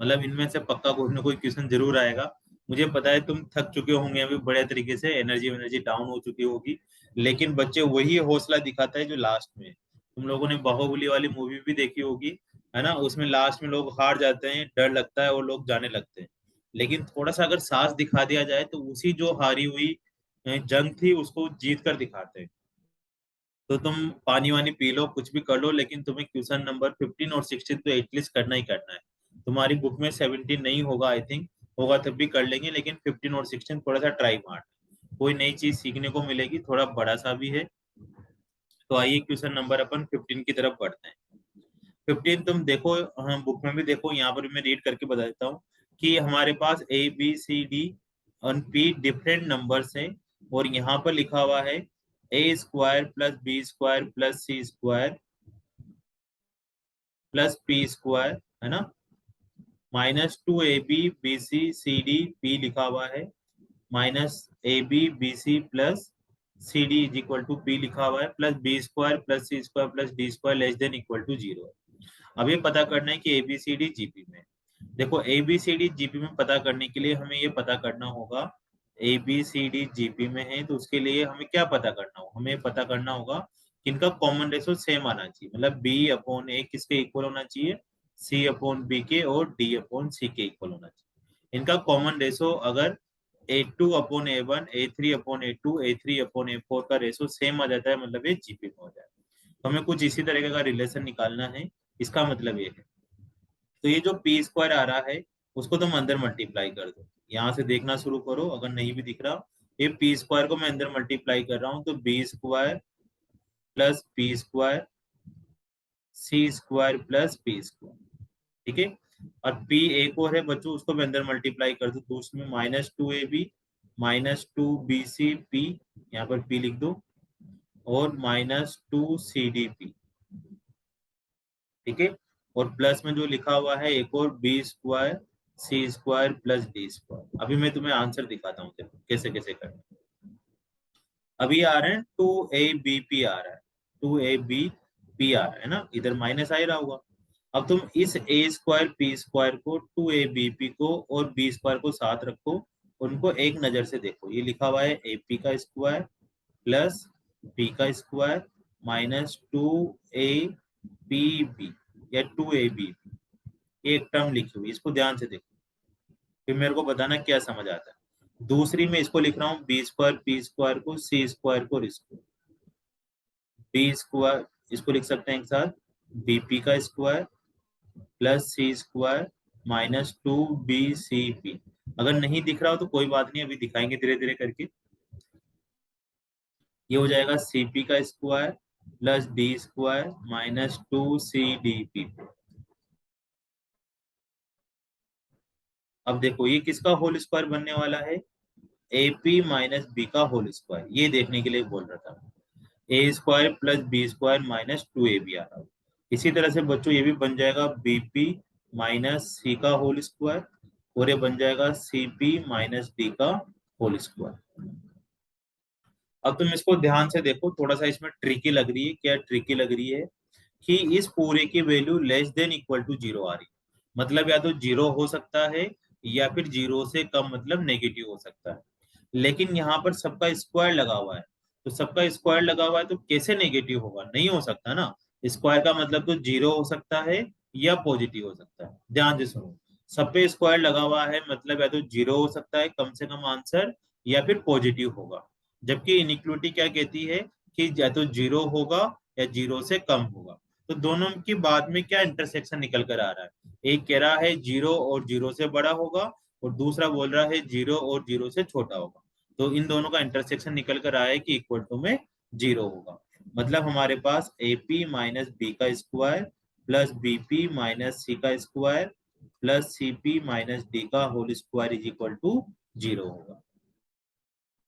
मतलब इनमें से पक्का कोई ना कोई क्वेश्चन जरूर आएगा। मुझे पता है तुम थक चुके होंगे अभी बड़े तरीके से, एनर्जी एनर्जी डाउन हो चुकी होगी, लेकिन बच्चे वही हौसला दिखाता है जो लास्ट में है। तुम लोगों ने बाहुबली वाली मूवी भी देखी होगी, है ना, उसमें लास्ट में लोग हार जाते हैं, डर लगता है और लोग जाने लगते हैं, लेकिन थोड़ा सा अगर साहस दिखा दिया जाए तो उसी जो हारी हुई जंग थी उसको जीत कर दिखाते हैं। तो तुम पानी वानी पी लो, कुछ भी कर लो, लेकिन तुम्हें क्वेश्चन नंबर 15 और 16 तो एटलीस्ट करना ही करना है। तुम्हारी बुक में 17 नहीं होगा आई थिंक, होगा तब भी कर लेंगे, लेकिन 15 और 16 थोड़ा सा ट्राई मार, कोई नई चीज सीखने को मिलेगी, थोड़ा बड़ा सा भी है। तो आइए क्वेश्चन नंबर अपन 15 की तरफ बढ़ते हैं। 15 तुम देखो, हम बुक में भी देखो, यहाँ पर भी मैं रीड करके बता देता हूँ कि हमारे पास A B C D और P डिफरेंट नंबर्स हैं, और यहाँ पर लिखा हुआ है A square plus B square plus C square plus P square, है ना, -2AB BC CD P लिखा हुआ है, -AB BC plus CD is equal to P लिखा हुआ है, plus B square plus C square plus d square less than equal to 0। अब ये पता करना है कि ABCD जीपी में, देखो ABCD जीपी में पता करने के लिए हमें ये पता करना होगा, ABCD जीपी में है तो उसके लिए हमें क्या पता करना होगा, हमें पता करना होगा कि इनका कॉमन रेशो सेम आना चाहिए, मतलब B/A किसके इक्वल होना चाहिए, C/B के और D/C के इक्वल होना चाहिए। इनका कॉमन रेशो अगर A2/A1 A3/A2 A3/A4 का रेशो सेम आ जाता है, मतलब ये जीपी में हो जाए। तो हमें कुछ इसी तरीके का रिलेशन निकालना है, इसका मतलब ये है। तो ये जो पी स्क्वायर आ रहा है उसको तुम अंदर मल्टीप्लाई कर दो, यहाँ से देखना शुरू करो, अगर नहीं भी दिख रहा, ये पी स्क्वायर को मैं अंदर मल्टीप्लाई कर रहा हूँ, तो B square plus P square C square plus P square. ठीक है। और पी एक और है बच्चों, उसको मैं अंदर मल्टीप्लाई कर दो, तो उसमें -2AB -2BC P, यहाँ पर P लिख दो, और -2CDP। ठीक है। और प्लस में जो लिखा हुआ है एक और B square C square plus d square. अभी मैं तुम्हें आंसर दिखाता हूँ, देखो कैसे कैसे करना। अभी आ रहे हैं 2abp आ रहा है, 2abp आ रहा है ना, इधर माइनस आ ही रहा होगा। अब तुम इस ए स्क्वायर पी स्क्वायर को 2abp को और बी स्क्वायर को साथ रखो, उनको एक नजर से देखो। ये लिखा हुआ है एपी का स्क्वायर प्लस बी का स्क्वायर माइनस 2abp या 2ab, एक टर्म लिखी हुई, इसको ध्यान से देखो, फिर मेरे को बताना क्या समझ आता है। दूसरी में इसको लिख रहा हूँ बी स्क्वायर पी स्क्वायर को सी स्क्वायर को इसको बी स्क्वायर, इसको लिख सकते हैं एक साथ बीपी का स्क्वायर प्लस सी स्क्वायर माइनस 2bcp। अगर नहीं दिख रहा हो तो कोई बात नहीं, अभी दिखाएंगे धीरे धीरे करके। ये हो जाएगा cp का square plus d square minus 2cdp। अब देखो ये किसका होल स्क्वायर बनने वाला है, एपी माइनस बी का होल स्क्वायर, ये देखने के लिए बोल रहा था। A square plus B square minus 2ab आ रहा है। इसी तरह से बच्चों ये भी बन जाएगा बीपी माइनस सी का होल स्क्वायर और ये बन जाएगा सीपी माइनस डी का होल स्क्वायर। अब तुम इसको ध्यान से देखो, थोड़ा सा इसमें ट्रिकी लग रही है। क्या ट्रिकी लग रही है कि इस पूरे की value less than equal to zero आ रही है। मतलब या तो जीरो हो सकता है या फिर जीरो से कम, मतलब नेगेटिव हो सकता है। लेकिन यहाँ पर सबका स्क्वायर लगा हुआ है, तो सबका स्क्वायर लगा हुआ है तो कैसे नेगेटिव होगा, नहीं हो सकता ना। स्क्वायर का मतलब तो जीरो हो सकता है या पॉजिटिव हो सकता है। ध्यान से सुनो, सब पे स्क्वायर लगा हुआ है मतलब या तो जीरो हो सकता है कम से कम आंसर, या फिर पॉजिटिव होगा। जबकि इनइक्वलिटी क्या कहती है कि या तो जीरो होगा या जीरो से कम होगा। तो दोनों की बाद में क्या इंटरसेक्शन निकल कर आ रहा है, एक कह रहा है जीरो और जीरो से बड़ा होगा और दूसरा बोल रहा है जीरो और जीरो से छोटा होगा। तो इन दोनों का इंटरसेक्शन निकल कर आया है कि इक्वल टू में जीरो होगा। मतलब हमारे पास एपी माइनस बी का square plus BP minus C का square plus CP minus D का whole square is equal to zero होगा।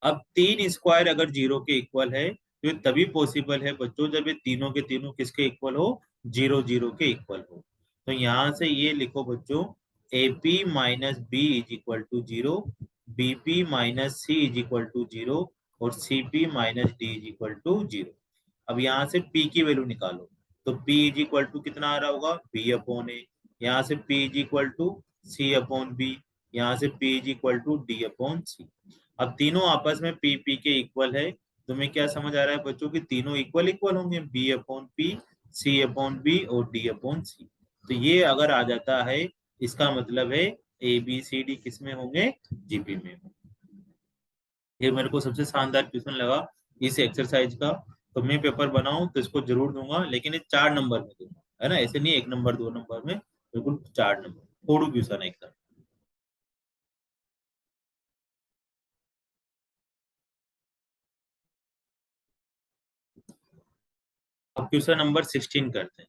अब तीन स्क्वायर अगर जीरो के इक्वल है तो ये तभी पॉसिबल है बच्चों जब ये तीनों के तीनों किसके इक्वल हो, जीरो जीरो के इक्वल हो। तो यहां से ये लिखो बच्चों, AP minus B is equal to zero, BP minus C is equal to zero और CP minus D is equal to zero. अब यहाँ से p की वैल्यू निकालो, तो p इज इक्वल टू कितना आ रहा होगा, b अपॉन ए। यहाँ से p is equal to c upon B, यहाँ से p is equal to d upon C. अब तीनों आपस में पी पी के इक्वल है। तुम्हें क्या समझ आ रहा है बच्चों की तीनों इक्वल इक्वल होंगे, b upon p c upon b और डी अपॉन सी। तो ये अगर आ जाता है इसका मतलब है ए बी सी डी किस में होंगे, जीपी में। ये मेरे को सबसे शानदार क्वेश्चन लगा इस एक्सरसाइज का। तो मैं पेपर बनाऊं तो इसको जरूर दूंगा, लेकिन ये 4 नंबर में दूंगा, है ना, ऐसे नहीं 1 नंबर 2 नंबर में, बिल्कुल 4 नंबर। थोड़ू क्वेश्चन है एकदम। अब क्वेश्चन नंबर 16 करते हैं।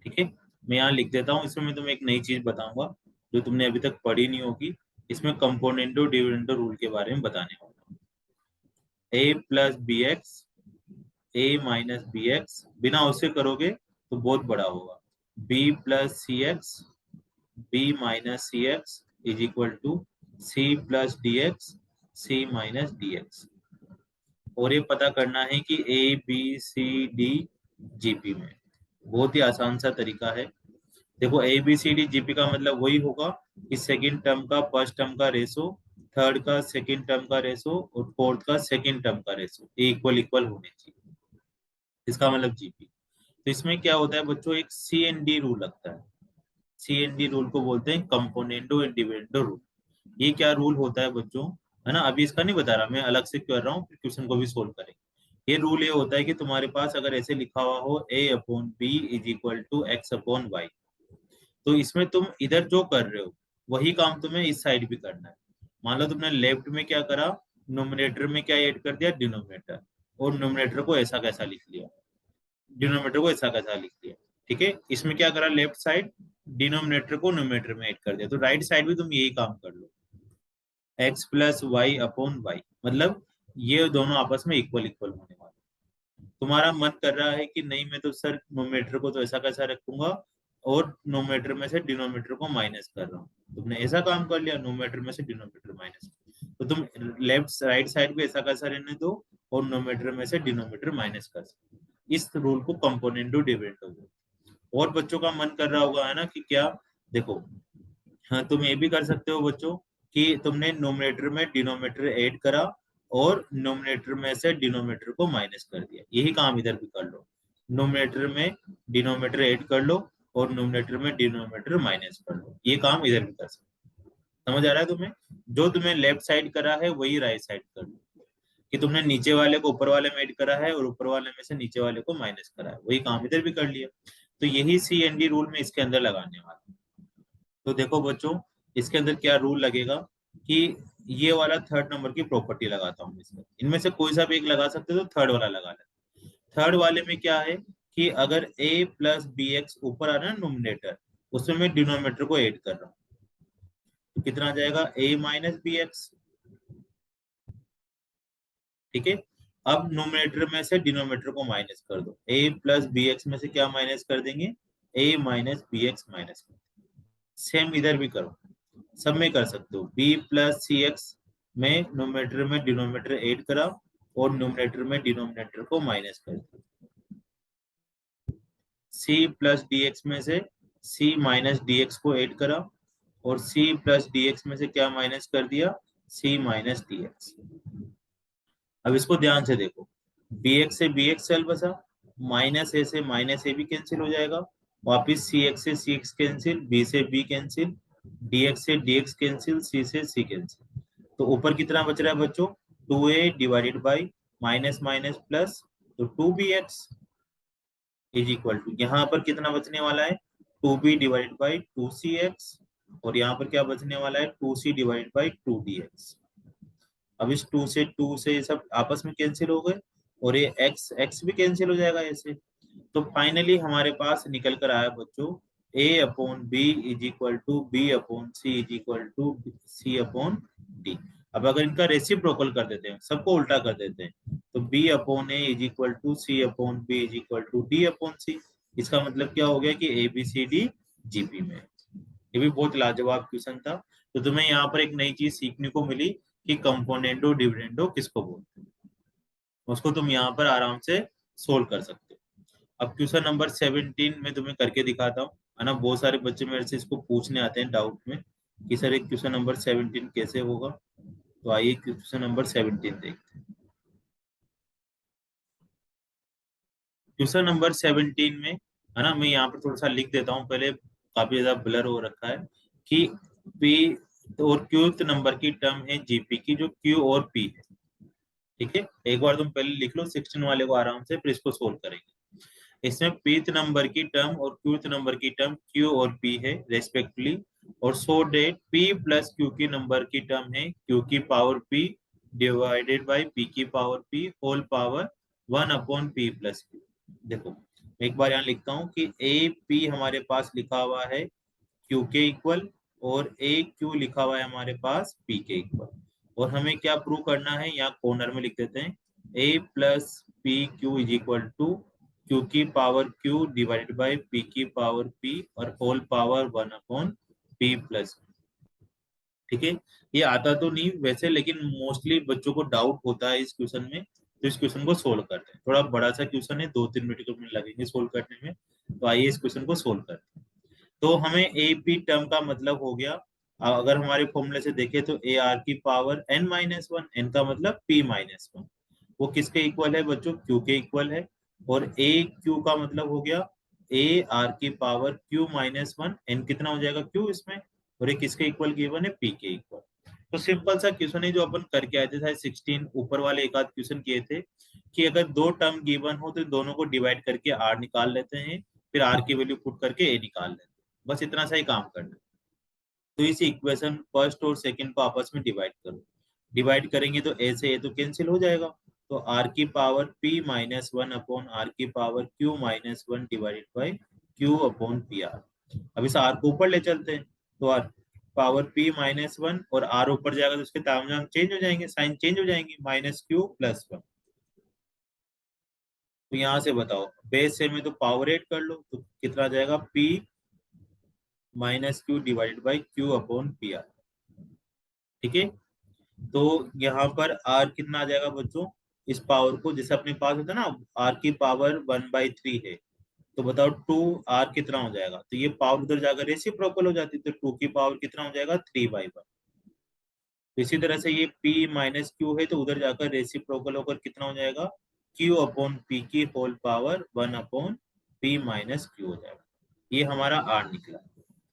ठीक है, मैं यहाँ लिख देता हूँ। इसमें मैं तुम्हें एक नई चीज बताऊंगा जो तुमने अभी तक पढ़ी नहीं होगी। इसमें कंपोनेंटो डिविडेंडो रूल के बारे में बताने वाला हूँ। A plus b x, a minus b x, बिना उससे करोगे तो बहुत बड़ा होगा। B plus c x, b minus c x is equal to c plus d x, c minus d x. और ये पता करना है कि A B C D GP में। बहुत ही आसान सा तरीका है। देखो a B C D GP का मतलब वही होगा कि सेकंड टर्म का फर्स्ट टर्म का रेशो, थर्ड का सेकंड टर्म का रेशो और फोर्थ का सेकंड टर्म का रेशो इक्वल इक्वल होने चाहिए। इसका मतलब जीपी। तो इसमें क्या होता है बच्चों, एक सी एन डी रूल लगता है। सी एन डी रूल को बोलते हैं कंपोनेंटो एंड डिविडेंडो रूल। ये क्या रूल होता है बच्चों, है ना, अभी इसका नहीं बता रहा, मैं अलग से कर रहा हूँ, फिर क्वेश्चन को भी सोल्व करेंगे। ये रूल ये होता है कि तुम्हारे पास अगर ऐसे लिखा हुआ हो A upon B is equal to X upon Y, तो इसमें तुम इधर जो कर रहे हो वही काम तुम्हें इस साइड भी करना है। मान लो तुमने लेफ्ट में क्या करा, नोमिनेटर में क्या ऐड कर दिया, डिनोमिनेटर, और नोमिनेटर को ऐसा कैसा लिख लिया, डिनोमिनेटर को ऐसा कैसा लिख दिया। ठीक है, इसमें क्या करा, लेफ्ट साइड डिनोमिनेटर को नोमिनेटर में ऐड कर दिया, तो राइट साइड भी तुम यही काम कर लो, X plus Y upon Y. मतलब ये दोनों आपस में इक्वल इक्वल होने वाले। तुम्हारा मन कर रहा है कि नहीं मैं तो सर नोमीटर को तो ऐसा कैसा रखूंगा और नोमीटर में से डिनोमीटर को माइनस कर रहा हूँ। तुमने ऐसा काम कर लिया, नोमीटर में से डिनोमीटर माइनस, तो तुम लेफ्ट राइट साइड पे ऐसा कैसा रहने दो, और नोमेटर में से डिनोमिनेटर माइनस कर सकते हो। इस रूल को कंपोनेंडो डिविडेंडो बोलते हैं। और बच्चों का मन कर रहा होगा है ना कि क्या, देखो, हाँ तुम ये भी कर सकते हो बच्चों कि तुमने नोमिनेटर में डिनोमिनेटर ऐड करा और नोमिनेटर में से डिनोमिनेटर को माइनस कर दिया, यही काम इधर भी कर लो। नोमिनेटर में डिनोमिनेटर ऐड कर लो और नोमिनेटर में डिनोमिनेटर माइनस कर लो, ये काम इधर भी कर सकते हो। समझ आ रहा है तुम्हें? जो तुम्हें लेफ्ट साइड करा है वही राइट साइड कर लो, कि तुमने नीचे वाले को ऊपर वाले में ऐड करा है और ऊपर वाले में से नीचे वाले को माइनस करा है, वही काम इधर भी कर लिया। तो यही सी एन डी रूल में इसके अंदर लगाने वाला है। तो देखो बच्चों, इसके अंदर क्या रूल लगेगा कि ये वाला थर्ड नंबर की प्रॉपर्टी लगाता हूँ इसमें, इनमें से कोई सा भी एक लगा सकते हो, तो थर्ड वाला लगा लेते। थर्ड वाले में क्या है कि अगर a प्लस बी एक्स ऊपर आ रहा है नोमिनेटर, उसमें मैं डिनोमिनेटर को ऐड कर रहा हूँ, तो कितना आ जाएगा a माइनस बी एक्स। ठीक है, अब नोमिनेटर में से डिनोमिनेटर को माइनस कर दो, a प्लस बी एक्स में से क्या माइनस कर देंगे, a minus b x minus कर देंगे। सेम इधर भी करो, सब में कर सकते हो। b प्लस सी एक्स में नोमिनेटर में डिनोमिनेटर ऐड करा और नोमिनेटर में डिनोमिनेटर को माइनस कर दिया। c प्लस डी एक्स में से c माइनस डी एक्स को ऐड करा और c प्लस डी एक्स में से क्या माइनस कर दिया, c माइनस डी एक्स। अब इसको ध्यान से देखो, bx से bx चल बसा, माइनस ए से माइनस ए भी कैंसिल हो जाएगा, वापिस cx से cx कैंसिल, b से b कैंसिल, dx से dx कैंसिल, c से c कैंसिल। तो ऊपर कितना बच रहा है बच्चों, 2a divided by minus minus plus, तो 2bx इज इक्वल टू, यहाँ पर कितना बचने वाला है, 2b डिवाइडेड बाई 2cx, और यहाँ पर क्या बचने वाला है, 2c डिवाइडेड बाई 2dx। अब इस 2 से ये सब आपस में कैंसिल हो गए और ये x x भी कैंसिल हो जाएगा ऐसे। तो फाइनली हमारे पास निकल कर आया बच्चों, a upon B is equal to b upon c is equal to C upon d. अब अगर इनका रेसिप्रोकल कर देते हैं, सबको उल्टा कर देते हैं, तो b upon A is equal to C upon B is equal to D upon C. इसका मतलब क्या हो गया कि A B C D GP में। ये भी बहुत लाजवाब क्वेश्चन था। तो तुम्हें यहाँ पर एक नई चीज सीखने को मिली कि कंपोनेंडो डिविडेंडो किसको बोलते हैं, उसको तुम यहाँ पर आराम से सोल्व कर सकते हो। अब क्वेश्चन नंबर 17 में तुम्हें करके दिखाता हूँ, है ना। बहुत सारे बच्चे मेरे से इसको पूछने आते हैं डाउट में कि सर एक क्वेश्चन नंबर 17 कैसे होगा। तो आइए क्वेश्चन नंबर 17 देखते हैं। क्वेश्चन नंबर 17 में, है ना, मैं यहाँ पर थोड़ा सा लिख देता हूँ पहले, काफी ज्यादा ब्लर हो रखा है, कि पी और क्यूथ नंबर की टर्म है जीपी की, जो क्यू और पी है। ठीक है, एक बार तुम पहले लिख लो 16 वाले को आराम से, फिर इसको सोल्व करेंगे। इसमें पीथ नंबर की टर्म और क्यूथ नंबर की टर्म क्यू और पी है रेस्पेक्टिवली, और so that P plus Q की नंबर की टर्म है क्यू की power P divided by P की power P whole power 1/p+q। देखो, एक बार यहाँ लिखता हूँ कि ए पी हमारे पास लिखा हुआ है क्यू के इक्वल, और ए क्यू लिखा हुआ है हमारे पास पी के इक्वल। और हमें क्या प्रूव करना है, यहाँ कॉर्नर में लिख देते हैं, A plus P Q is equal to Q की power Q divided by P की पावर पी और होल पावर 1/p+। ठीक है, ये आता तो नहीं वैसे, लेकिन मोस्टली बच्चों को डाउट होता है इस क्वेश्चन में, तो इस क्वेश्चन को सोल्व करते हैं। थोड़ा बड़ा सा क्वेश्चन है, 2-3 मिनट तो मिनट लगेंगे सोल्व करने में। तो आइए इस क्वेश्चन को सोल्व करते हैं। तो हमें ए पी टर्म का मतलब हो गया, अगर हमारे फॉर्मूले से देखें तो ए आर की पावर n-1, n का मतलब p-1, वो किसके इक्वल है बच्चों, क्यू के इक्वल है। और ए क्यू का मतलब हो गया ए आर की पावर q-1, n कितना हो जाएगा क्यू इसमें, और ये किसके इक्वल गिवन है, पी के इक्वल। तो सिंपल सा क्वेश्चन है जो अपन करके आए थे, शायद 16 ऊपर वाले एक आध क्वेश्चन किए थे, कि अगर दो टर्म गिवन हो तो दोनों को डिवाइड करके आर निकाल लेते हैं, फिर आर की वैल्यू पुट करके ए निकाल लेते हैं, बस इतना सा ही काम करना है। तो इस इक्वेशन फर्स्ट और सेकंड को आपस में डिवाइड करो, डिवाइड करेंगे तो ए से ए तो कैंसिल हो जाएगा, तो आर की पावर p-1 अपॉन आर की power q-1 divided by q upon P R. अब इस आर को ऊपर ले चलते हैं, तो आर पावर p-1 और आर ऊपर जाएगा तो उसके तामझाम चेंज हो जाएंगे, साइन चेंज हो जाएंगे, -q+1। तो यहाँ से बताओ, बेस से में तो पावर एड कर लो, तो कितना आ जाएगा, p-q divided by q upon P R. ठीक है, तो यहाँ पर r कितना आ जाएगा बच्चों, इस पावर को, जैसे अपने पास होता है ना आर की पावर 1/3 है, तो बताओ 2r कितना हो जाएगा, तो ये पावर उधर जाकर रेसिप्रोकल हो जाती है, तो 2 की पावर कितना हो जाएगा 3/1। इसी तरह से ये p माइनस क्यू है, तो उधर जाकर रेसिप्रोकल होकर कितना हो जाएगा q अपॉन p की whole power 1/p minus q हो जाएगा। ये हमारा r निकला।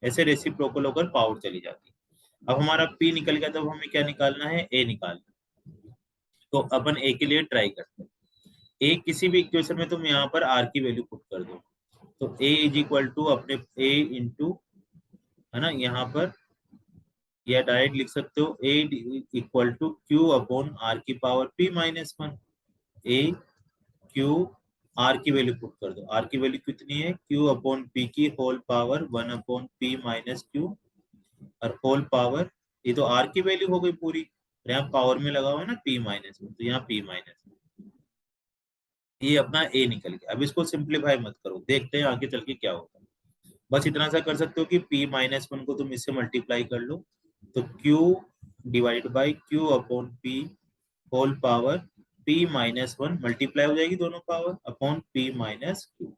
ऐसे रेसिप्रोकल होकर पावर चली जाती है। अब हमारा p निकल गया, तब हमें क्या निकालना है, a निकालना है। तो अपन a के लिए ट्राई करते हैं। ए किसी भी इक्वेशन में तुम यहाँ पर r की वैल्यू पुट कर दो, तो a इज इक्वल टू अपने a इंटू, है ना, यहाँ पर या डायरेक्ट लिख सकते हो a equal to q upon r की power p minus 1। A q r की वैल्यू पुट कर दो, आर की वैल्यू कितनी है, क्यू अपॉन पी की whole power 1/p minus q, और होल पावर, ये तो आर की वैल्यू हो गई पूरी, और यहाँ पावर में लगा हुआ है ना p माइनस में, तो यहाँ p माइनस, ये अपना ए निकल गया। अब इसको सिंप्लीफाई मत करो, देखते हैं आगे चल के क्या होता है। बस इतना सा कर सकते हो कि p माइनस 1 को तुम इससे मल्टीप्लाई कर लो, तो q divide by q upon p whole power p minus 1 multiply हो जाएगी दोनों power upon p minus q,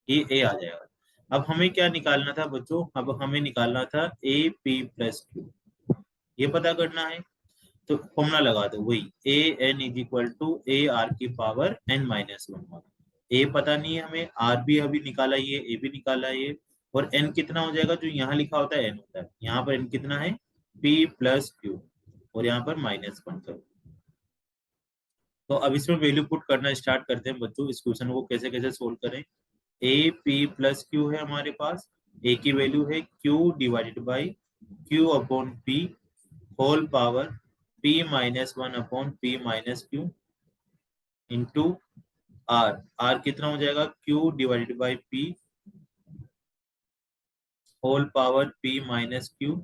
ये a आ जाएगा। अब हमें क्या निकालना था बच्चों, अब हमें निकालना था a p प्लस क्यू, ये पता करना है। तो फॉर्मूला लगा दो वही, A N is equal to A R की पावर n माइनस 1। ए पता नहीं है हमें, आर भी अभी निकाला ये, ए भी निकाला ये, और n कितना हो जाएगा, जो यहाँ लिखा होता है n होता है, यहाँ पर n कितना है p प्लस क्यू, और यहाँ पर माइनस 1 करो। तो अब इसमें वैल्यू पुट करना स्टार्ट करते हैं बच्चों, इस क्वेश्चन को कैसे कैसे सोल्व करें। ए पी प्लस क्यू है हमारे पास, ए की वैल्यू है q divided by q upon p whole power p minus 1 upon p minus q into r, r कितना हो जाएगा q divided by p whole power p minus q,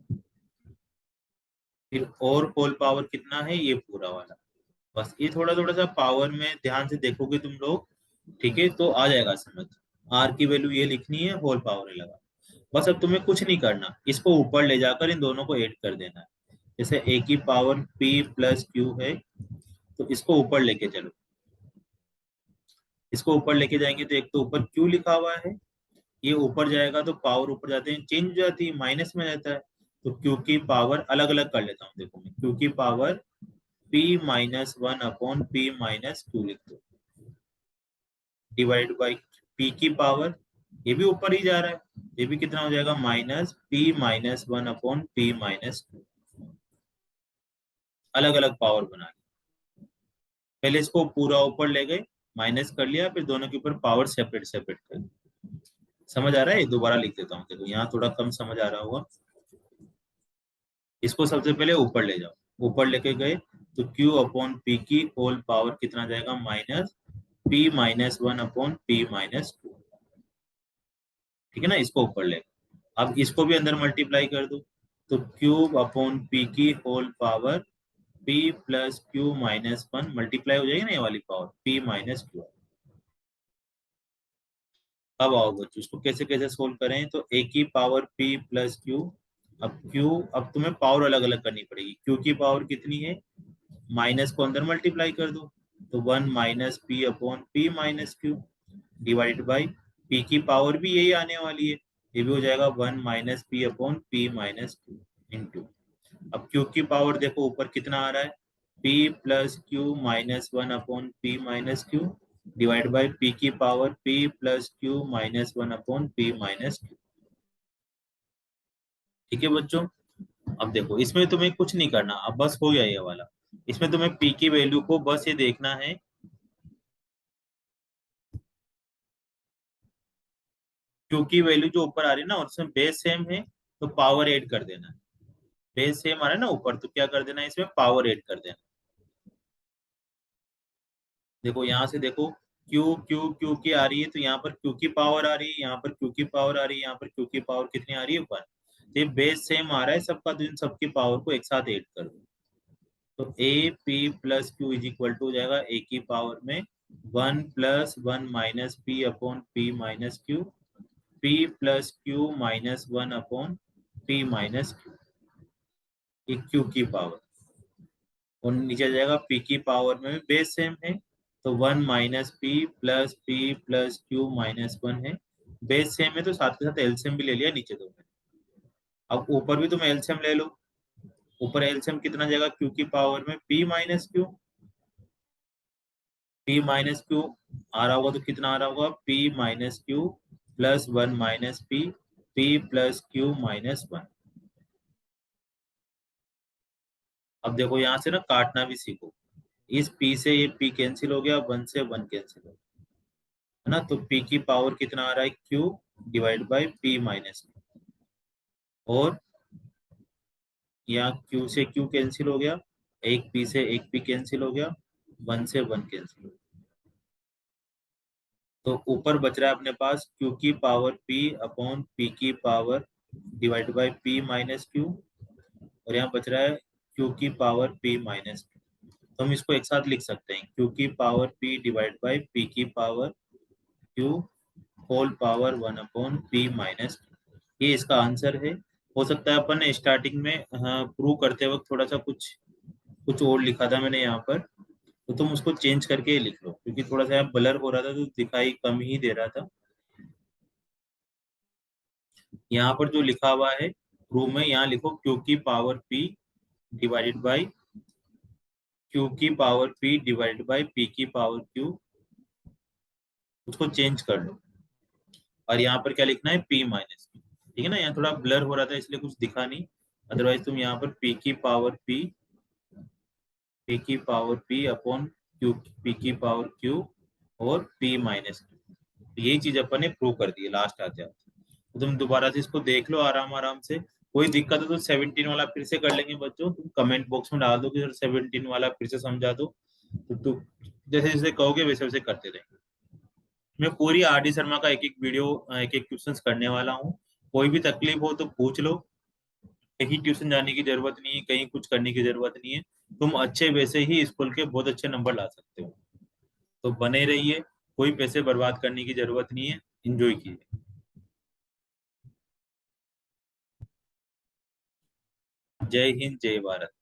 फिर और होल पावर कितना है ये पूरा वाला। बस ये थोड़ा थोड़ा सा पावर में ध्यान से देखोगे तुम लोग, ठीक है, तो आ जाएगा समझ। आर की वैल्यू ये लिखनी है, होल पावर है लगा। बस अब तुम्हें कुछ नहीं करना, इसको ऊपर ले जाकर इन दोनों को ऐड कर देना है। जैसे a की पावर p प्लस क्यू है, तो इसको ऊपर लेके चलो, इसको ऊपर लेके जाएंगे तो एक तो ऊपर क्यू लिखा हुआ है, ये ऊपर जाएगा तो पावर ऊपर जाते हैं चेंज हो जाती है, माइनस में रहता है, तो क्यू की पावर अलग अलग कर लेता हूँ, देखो मैं क्यू की power p minus 1 upon p minus Q लिख दो, डिवाइड बाई p की पावर, ये भी ऊपर ही जा रहा है, ये भी कितना हो जाएगा minus p minus 1 upon p minus Q, अलग अलग पावर बना के। पहले इसको पूरा ऊपर ले गए, माइनस कर लिया, फिर दोनों के ऊपर पावर सेपरेट सेपरेट कर दिया। समझ आ रहा है, दोबारा लिख देता हूँ, देखो यहाँ थोड़ा कम समझ आ रहा होगा। इसको सबसे पहले ऊपर ले जाओ, ऊपर लेके गए तो q अपॉन पी की होल पावर कितना जाएगा minus p minus 1 upon p minus 2, ठीक है ना, इसको ऊपर ले। अब इसको भी अंदर मल्टीप्लाई कर दो, तो क्यूब अपॉन पी की whole power p plus q minus 1 multiply हो जाएगी ना ये वाली पावर p माइनस क्यू। अब आओ बच्चों इसको कैसे कैसे सोल्व करें, तो a की पावर p प्लस क्यू, अब q, अब तुम्हें पावर अलग अलग करनी पड़ेगी, q की पावर कितनी है, माइनस को अंदर मल्टीप्लाई कर दो, तो 1 minus p upon p minus Q, divide by p की पावर भी यही आने वाली है, ये भी हो जाएगा 1 minus p upon p minus q into, अब q की पावर देखो ऊपर कितना आ रहा है, p plus q minus 1 upon p minus Q, divide by p की power p plus q minus 1 upon p minus Q. ठीक है बच्चों, अब देखो इसमें तुम्हें कुछ नहीं करना, अब बस हो गया ये वाला। इसमें तुम्हें p की वैल्यू को बस ये देखना है, q की वैल्यू जो ऊपर आ रही है ना, उसमें बेस सेम है तो पावर ऐड कर देना है। बेस सेम आ रहा है ना ऊपर, तो क्या कर देना है, इसमें पावर ऐड कर देना। देखो यहाँ से देखो, Q Q Q की आ रही है, तो यहाँ पर Q की पावर आ रही है, यहाँ पर Q की पावर आ रही है, यहाँ पर Q की पावर कितनी आ रही है ऊपर, तो ये बेस सेम आ रहा है सबका, तो इन सबकी पावर को एक साथ ऐड कर दो, तो a p plus q is equal to हो जाएगा ए की पावर में 1 plus 1 minus p upon p minus q, p plus q minus 1 upon p minus q, q की पावर। और नीचे आ जाएगा पी की पावर में भी बेस सेम है, तो 1 - p + p + q - 1 है। बेस सेम है तो साथ के साथ एलसीएम भी ले लिया नीचे दो में। अब ऊपर भी तुम एलसीएम ले लो। ऊपर एलसीएम कितना जाएगा, क्यू की पावर में p - q। p - q आ रहा होगा तो कितना आ रहा होगा, p - q + 1 - p, p + q - 1। अब देखो यहाँ से ना काटना भी सीखो। इस p से ये p कैंसिल हो गया, 1 से 1 कैंसिल हो गया, है ना। तो p की पावर कितना आ रहा है, q / p - q। और यहाँ q से q कैंसिल हो गया, एक p से एक p कैंसिल हो गया, 1 से 1 कैंसिल हो गया। तो ऊपर बच रहा है अपने पास q की पावर p/p की पावर / p - q। और यहाँ बच रहा है q की पावर p - q। तो हम इसको एक साथ लिख सकते हैं, q की पावर p / p की power q whole power 1/p - q। ये इसका आंसर है। हो सकता है अपन ने स्टार्टिंग में प्रूव करते वक्त थोड़ा सा कुछ कुछ और लिखा था मैंने यहाँ पर, तो तुम उसको चेंज करके लिख लो, क्योंकि थोड़ा सा यहाँ ब्लर हो रहा था तो दिखाई कम ही दे रहा था। यहाँ पर जो लिखा हुआ है प्रूव में, यहाँ लिखो q की पावर p / q की पावर p / p की पावर q। उसको चेंज कर लो। और यहाँ पर क्या लिखना है, p - q। ठीक है ना, यहाँ थोड़ा ब्लर हो रहा था इसलिए कुछ दिखा नहीं। अदरवाइज तुम यहाँ पर p की पावर p/q, p की पावर q और p - q। यही चीज अपन ने प्रूव कर दी है लास्ट आते आते। तो तुम दोबारा से इसको देख लो आराम आराम से। कोई दिक्कत है तो 17 वाला फिर से कर लेंगे बच्चों। तुम कमेंट बॉक्स में डाल दो कि सर 17 वाला फिर से समझा दो। तो तुम जैसे जैसे कहोगे वैसे वैसे करते रहेंगे। मैं पूरी आर डी शर्मा का एक एक वीडियो, एक एक क्वेश्चंस करने वाला हूँ। कोई भी तकलीफ हो तो पूछ लो। कहीं ट्यूशन जाने की जरूरत नहीं है, कहीं कुछ करने की जरूरत नहीं है। तुम अच्छे वैसे ही स्कूल के बहुत अच्छे नंबर ला सकते हो। तो बने रहिए। कोई पैसे बर्बाद करने की जरूरत नहीं है। इंजॉय कीजिए। जय हिंद, जय भारत।